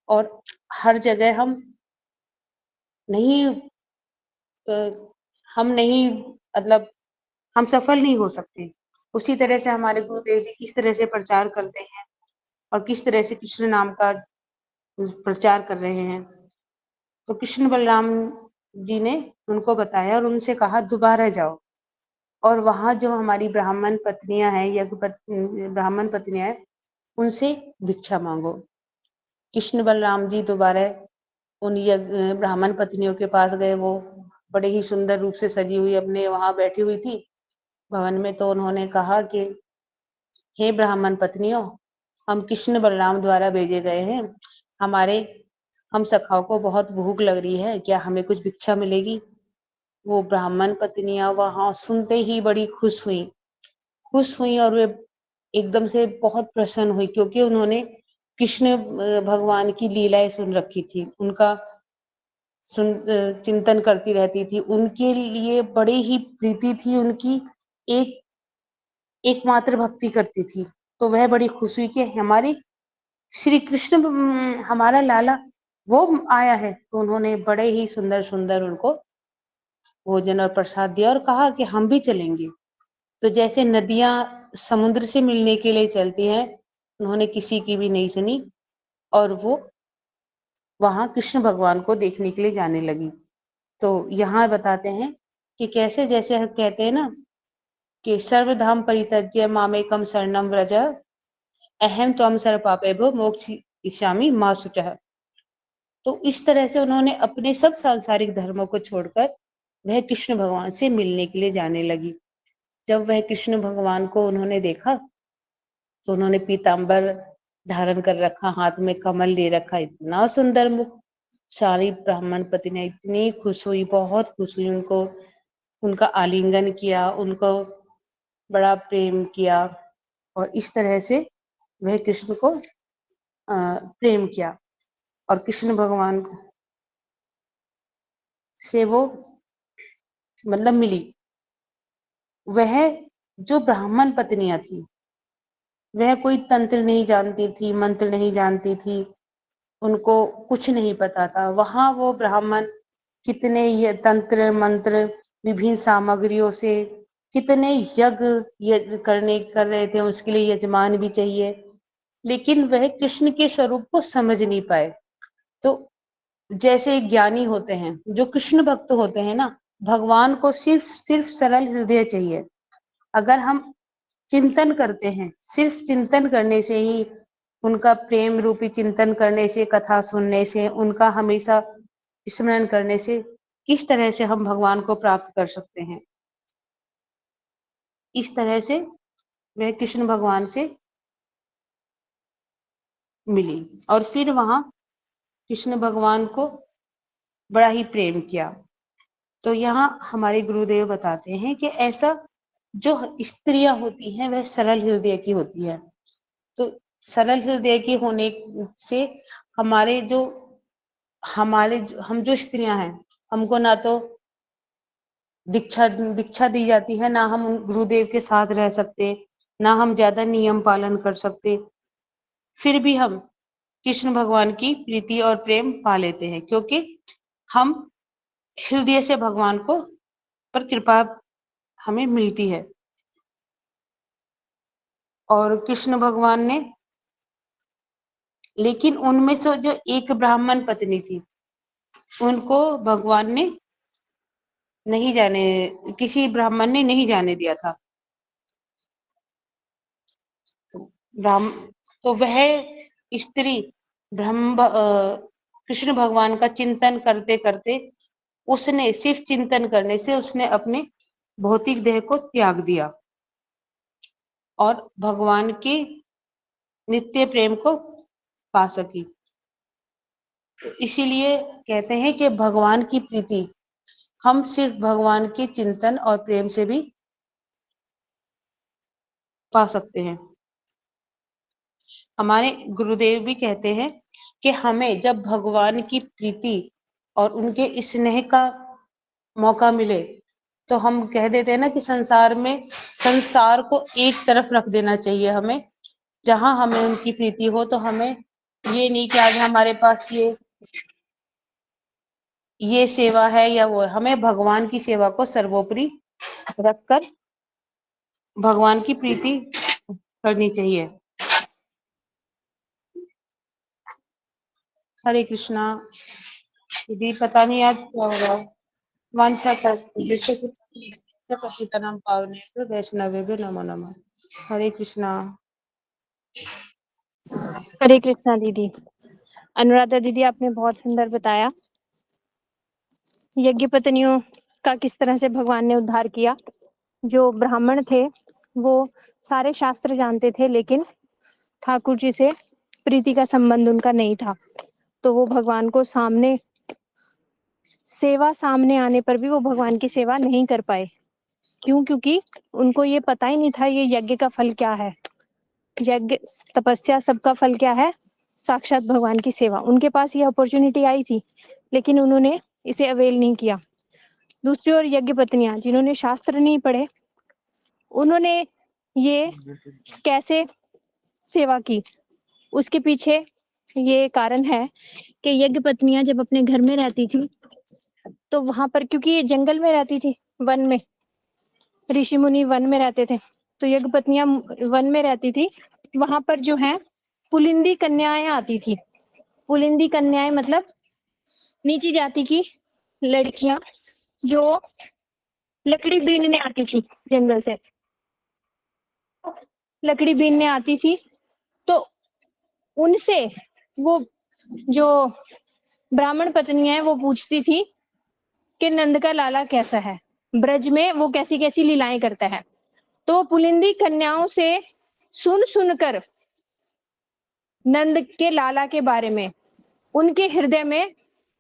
और हर जगह नहीं अ, हम नहीं मतलब हम सफल नहीं हो सकते। उसी तरह से हमारे गुरुदेव भी किस तरह से प्रचार करते हैं और किस तरह से कृष्ण नाम का प्रचार कर रहे हैं। तो कृष्ण बलराम जी ने उनको बताया और उनसे कहा दोबारा जाओ और वहां जो हमारी ब्राह्मण पत्नियां हैं, ब्राह्मण पत्नियां हैं, उनसे भिक्षा मांगो। कृष्ण बलराम जी दोबारा उन ब्राह्मण पत्नियों के पास गए। वो बड़े ही सुंदर रूप से सजी हुई अपने वहां बैठी हुई थी भवन में। तो उन्होंने कहा कि हे ब्राह्मण पत्नियों, हम कृष्ण बलराम द्वारा भेजे गए हैं, हमारे हम सखाओं को बहुत भूख लग रही है, क्या हमें कुछ भिक्षा मिलेगी? वो ब्राह्मण पत्नियां वहां सुनते ही बड़ी खुश हुई और वे एकदम से बहुत प्रसन्न हुई क्योंकि उन्होंने कृष्ण भगवान की लीलाएं सुन रखी थी, उनका चिंतन करती रहती थी, उनके लिए बड़ी ही प्रीति थी उनकी, एक एकमात्र भक्ति करती थी। तो वह बड़ी खुश हुई कि हमारी श्री कृष्ण हमारा लाला वो आया है। तो उन्होंने बड़े ही सुंदर सुंदर उनको भोजन और प्रसाद दिया और कहा कि हम भी चलेंगे। तो जैसे नदियां समुद्र से मिलने के लिए चलती हैं, उन्होंने किसी की भी नहीं सुनी और वो वहां कृष्ण भगवान को देखने के लिए जाने लगी। तो यहाँ बताते हैं कि कैसे, जैसे हम कहते हैं ना कि सर्वधाम परित्यज्य मामेकम शरणम व्रज अहम त्वं सर्व पापेभ्यो मोक्षयिष्यामि मा शुचः। तो इस तरह से उन्होंने अपने सब सांसारिक धर्मों को छोड़कर वह कृष्ण भगवान से मिलने के लिए जाने लगी। जब वह कृष्ण भगवान को उन्होंने देखा तो उन्होंने पीताम्बर धारण कर रखा, हाथ में कमल ले रखा, इतना सुंदर मुख। सारी ब्राह्मण पत्नियां इतनी खुश हुई, बहुत खुश हुई, उनको उनका आलिंगन किया, उनको बड़ा प्रेम किया और इस तरह से वह कृष्ण को प्रेम किया और कृष्ण भगवान से वो मतलब मिली। वह जो ब्राह्मण पत्नियां थी वह कोई तंत्र नहीं जानती थी, मंत्र नहीं जानती थी, उनको कुछ नहीं पता था। वहां वो ब्राह्मण कितने ये तंत्र मंत्र विभिन्न सामग्रियों से कितने यज्ञ कर रहे थे, उसके लिए यजमान भी चाहिए, लेकिन वह कृष्ण के स्वरूप को समझ नहीं पाए। तो जैसे ज्ञानी होते हैं, जो कृष्ण भक्त होते हैं ना, भगवान को सिर्फ सरल हृदय चाहिए। अगर हम चिंतन करते हैं, सिर्फ चिंतन करने से ही, उनका प्रेम रूपी चिंतन करने से, कथा सुनने से, उनका हमेशा स्मरण करने से किस तरह से हम भगवान को प्राप्त कर सकते हैं। इस तरह से वह कृष्ण भगवान से मिली और फिर वहां कृष्ण भगवान को बड़ा ही प्रेम किया। तो यहाँ हमारे गुरुदेव बताते हैं कि ऐसा जो स्त्रियां होती हैं वह सरल हृदय की होती है। तो सरल हृदय की होने से हम जो स्त्रियां हैं, हमको ना तो दीक्षा दी जाती है, ना हम उन गुरुदेव के साथ रह सकते, ना हम ज्यादा नियम पालन कर सकते, फिर भी हम कृष्ण भगवान की प्रीति और प्रेम पा लेते हैं, क्योंकि हम हृदय से भगवान को पर कृपा हमें मिलती है। और कृष्ण भगवान ने, लेकिन उनमें से जो एक ब्राह्मण पत्नी थी, उनको भगवान ने नहीं जाने, किसी ब्राह्मण ने नहीं जाने दिया था। ब्राह्म तो वह स्त्री कृष्ण भगवान का चिंतन करते करते, उसने सिर्फ चिंतन करने से उसने अपने भौतिक देह को त्याग दिया और भगवान के नित्य प्रेम को पा सकी। तो इसीलिए कहते हैं कि भगवान की प्रीति हम सिर्फ भगवान के चिंतन और प्रेम से भी पा सकते हैं। हमारे गुरुदेव भी कहते हैं कि हमें जब भगवान की प्रीति और उनके स्नेह का मौका मिले, तो हम कह देते हैं ना कि संसार को एक तरफ रख देना चाहिए हमें। जहां हमें उनकी प्रीति हो, तो हमें ये नहीं कि आज हमारे पास ये सेवा है या वो है, हमें भगवान की सेवा को सर्वोपरि रखकर भगवान की प्रीति करनी चाहिए। हरे कृष्णा। दीदी पता नहीं आज क्या हो रहा है। वांछा पतितनम पावने तो वैष्णवे नमो नमः। हरे कृष्णा। हरे कृष्णा दीदी। अनुराधा दीदी, आपने बहुत सुंदर बताया यज्ञ पत्नियों का किस तरह से भगवान ने उद्धार किया। जो ब्राह्मण थे वो सारे शास्त्र जानते थे, लेकिन ठाकुर जी से प्रीति का संबंध उनका नहीं था, तो वो भगवान को सामने आने पर भी वो भगवान की सेवा नहीं कर पाए। क्यों? क्योंकि उनको ये पता ही नहीं था ये यज्ञ का फल क्या है। यज्ञ तपस्या सबका फल क्या है? साक्षात भगवान की सेवा। उनके पास ये अपॉर्चुनिटी आई थी, लेकिन उन्होंने इसे अवेल नहीं किया। दूसरी ओर यज्ञ पत्नियां जिन्होंने शास्त्र नहीं पढ़े, उन्होंने ये कैसे सेवा की, उसके पीछे ये कारण है कि यज्ञ पत्नियां जब अपने घर में रहती थी, तो वहां पर, क्योंकि ये जंगल में रहती थी, वन में, ऋषि मुनि वन में रहते थे, तो यज्ञ पत्नियां वन में रहती थी। वहां पर जो है पुलिंदी कन्याएं आती थी। पुलिंदी कन्याएं मतलब नीची जाति की लड़कियां जो लकड़ी बीनने आती थी, जंगल से लकड़ी बीनने आती थी। तो उनसे वो जो ब्राह्मण पत्नियां हैं वो पूछती थी कि नंद का लाला कैसा है, ब्रज में वो कैसी कैसी लीलाएं करता है। तो पुलिंदी कन्याओं से सुन सुनकर नंद के लाला के बारे में, उनके हृदय में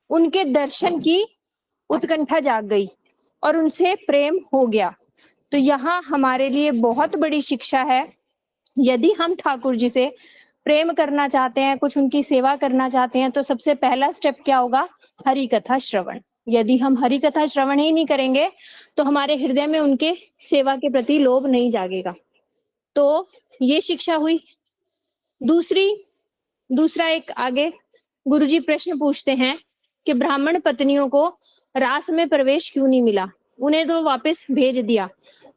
उनके दर्शन की उत्कंठा जाग गई और उनसे प्रेम हो गया। तो यहाँ हमारे लिए बहुत बड़ी शिक्षा है। यदि हम ठाकुर जी से प्रेम करना चाहते हैं, कुछ उनकी सेवा करना चाहते हैं, तो सबसे पहला स्टेप क्या होगा? हरि कथा श्रवण। यदि हम हरि कथा श्रवण ही नहीं करेंगे तो हमारे हृदय में उनके सेवा के प्रति लोभ नहीं जागेगा। तो ये शिक्षा हुई। दूसरा एक आगे गुरुजी प्रश्न पूछते हैं कि ब्राह्मण पत्नियों को रास में प्रवेश क्यों नहीं मिला? उन्हें तो वापस भेज दिया।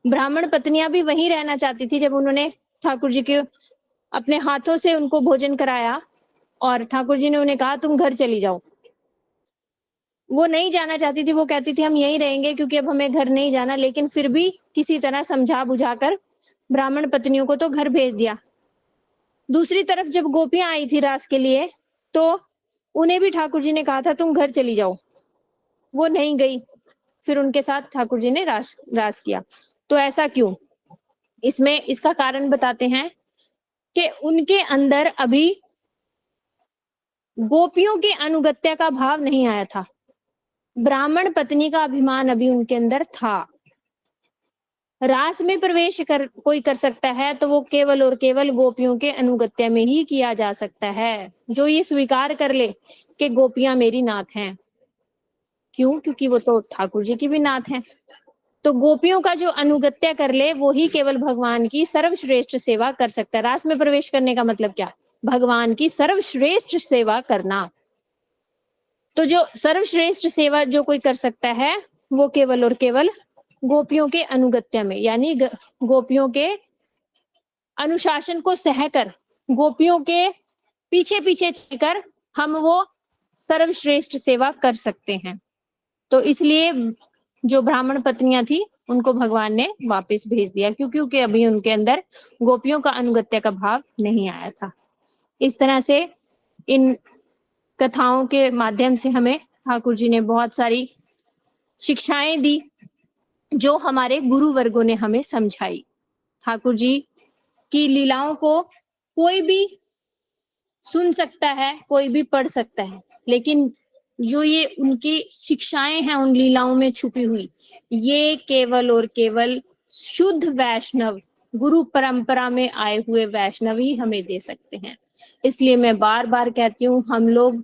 ब्राह्मण पत्नियां भी वहीं रहना चाहती थी जब उन्होंने ठाकुर जी के अपने हाथों से उनको भोजन कराया और ठाकुर जी ने उन्हें कहा तुम घर चली जाओ। वो नहीं जाना चाहती थी, वो कहती थी हम यहीं रहेंगे क्योंकि अब हमें घर नहीं जाना, लेकिन फिर भी किसी तरह समझा बुझाकर ब्राह्मण पत्नियों को तो घर भेज दिया। दूसरी तरफ जब गोपियां आई थी रास के लिए तो उन्हें भी ठाकुर जी ने कहा था तुम घर चली जाओ, वो नहीं गई। फिर उनके साथ ठाकुर जी ने रास किया। तो ऐसा क्यों? इसमें इसका कारण बताते हैं कि उनके अंदर अभी गोपियों के अनुगत्य का भाव नहीं आया था। ब्राह्मण पत्नी का अभिमान अभी उनके अंदर था। रास में प्रवेश कोई कर सकता है तो वो केवल और केवल गोपियों के अनुगत्य में ही किया जा सकता है। जो ये स्वीकार कर ले कि गोपियां मेरी नाथ हैं। क्यों? क्योंकि वो तो ठाकुर जी की भी नाथ हैं। तो गोपियों का जो अनुगत्य कर ले वो ही केवल भगवान की सर्वश्रेष्ठ सेवा कर सकता है। रास में प्रवेश करने का मतलब क्या? भगवान की सर्वश्रेष्ठ सेवा करना। तो जो सर्वश्रेष्ठ सेवा जो कोई कर सकता है वो केवल और केवल गोपियों के अनुगत्य में, यानी गोपियों के अनुशासन को सहकर, गोपियों के पीछे पीछे चलकर हम वो सर्वश्रेष्ठ सेवा कर सकते हैं। तो इसलिए जो ब्राह्मण पत्नियां थी उनको भगवान ने वापस भेज दिया, क्योंकि अभी उनके अंदर गोपियों का अनुगत्य का भाव नहीं आया था। इस तरह से इन कथाओं के माध्यम से हमें ठाकुर जी ने बहुत सारी शिक्षाएं दी जो हमारे गुरु वर्गों ने हमें समझाई। ठाकुर जी की लीलाओं को कोई भी सुन सकता है, कोई भी पढ़ सकता है, लेकिन जो ये उनकी शिक्षाएं हैं उन लीलाओं में छुपी हुई, ये केवल और केवल शुद्ध वैष्णव, गुरु परंपरा में आए हुए वैष्णव ही हमें दे सकते हैं। इसलिए मैं बार बार कहती हूँ हम लोग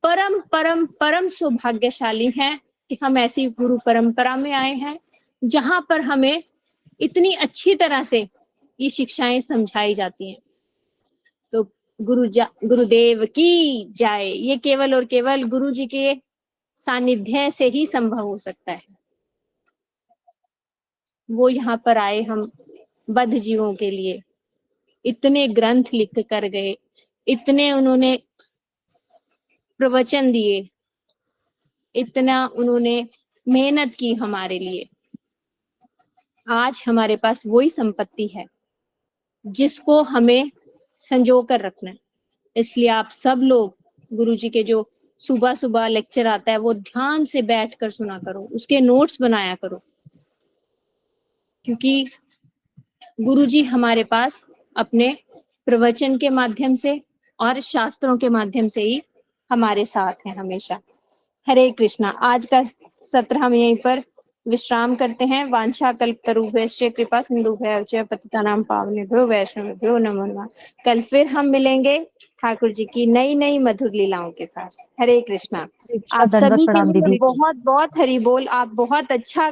परम परम परम सौभाग्यशाली हैं कि हम ऐसी गुरु परंपरा में आए हैं जहां पर हमें इतनी अच्छी तरह से ये शिक्षाएं समझाई जाती हैं। तो गुरुदेव की जय। ये केवल और केवल गुरु जी के सानिध्य से ही संभव हो सकता है। वो यहाँ पर आए हम बद्ध जीवों के लिए, इतने ग्रंथ लिख कर गए, इतने उन्होंने प्रवचन दिए, इतना उन्होंने मेहनत की हमारे लिए। आज हमारे पास वही संपत्ति है जिसको हमें संजो कर रखना है। इसलिए आप सब लोग गुरु जी के जो सुबह सुबह लेक्चर आता है वो ध्यान से बैठ कर सुना करो, उसके नोट्स बनाया करो, क्योंकि गुरु जी हमारे पास अपने प्रवचन के माध्यम से और शास्त्रों के माध्यम से ही हमारे साथ हैं हमेशा। हरे कृष्णा। आज का सत्र हम यहीं पर विश्राम करते हैं। वांछा कल्पतरुभ्यश्च कृपा सिंधुभ्यश्च पतितानां पावनेभ्यो वैष्णवेभ्यो नमो नमः। कल फिर हम मिलेंगे ठाकुर जी की नई नई मधुर लीलाओं के साथ। हरे कृष्णा। आप सभी के लिए बहुत बहुत हरि बोल। आप बहुत अच्छा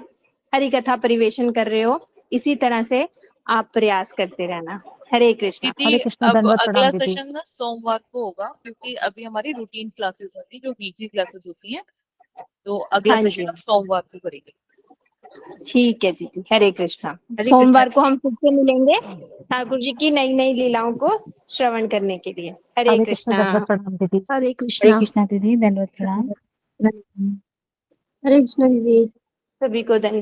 हरि कथा परिवेशन कर रहे हो, इसी तरह से आप प्रयास करते रहना। हरे कृष्णा। दीदी अब अगला सेशन ना सोमवार को होगा, क्योंकि अभी हमारी रूटीन क्लासेस होती है जो वीकली क्लासेस होती हैं, तो अगला सेशन हम सोमवार को करेंगे। ठीक है दीदी। हरे कृष्णा। सोमवार को हम फिर से मिलेंगे ठाकुर जी की नई नई लीलाओं को श्रवण करने के लिए। हरे कृष्णा। हरे कृष्णा दीदी, धन्यवाद प्रणाम। हरे कृष्णा दीदी। सभी को धन्यवाद।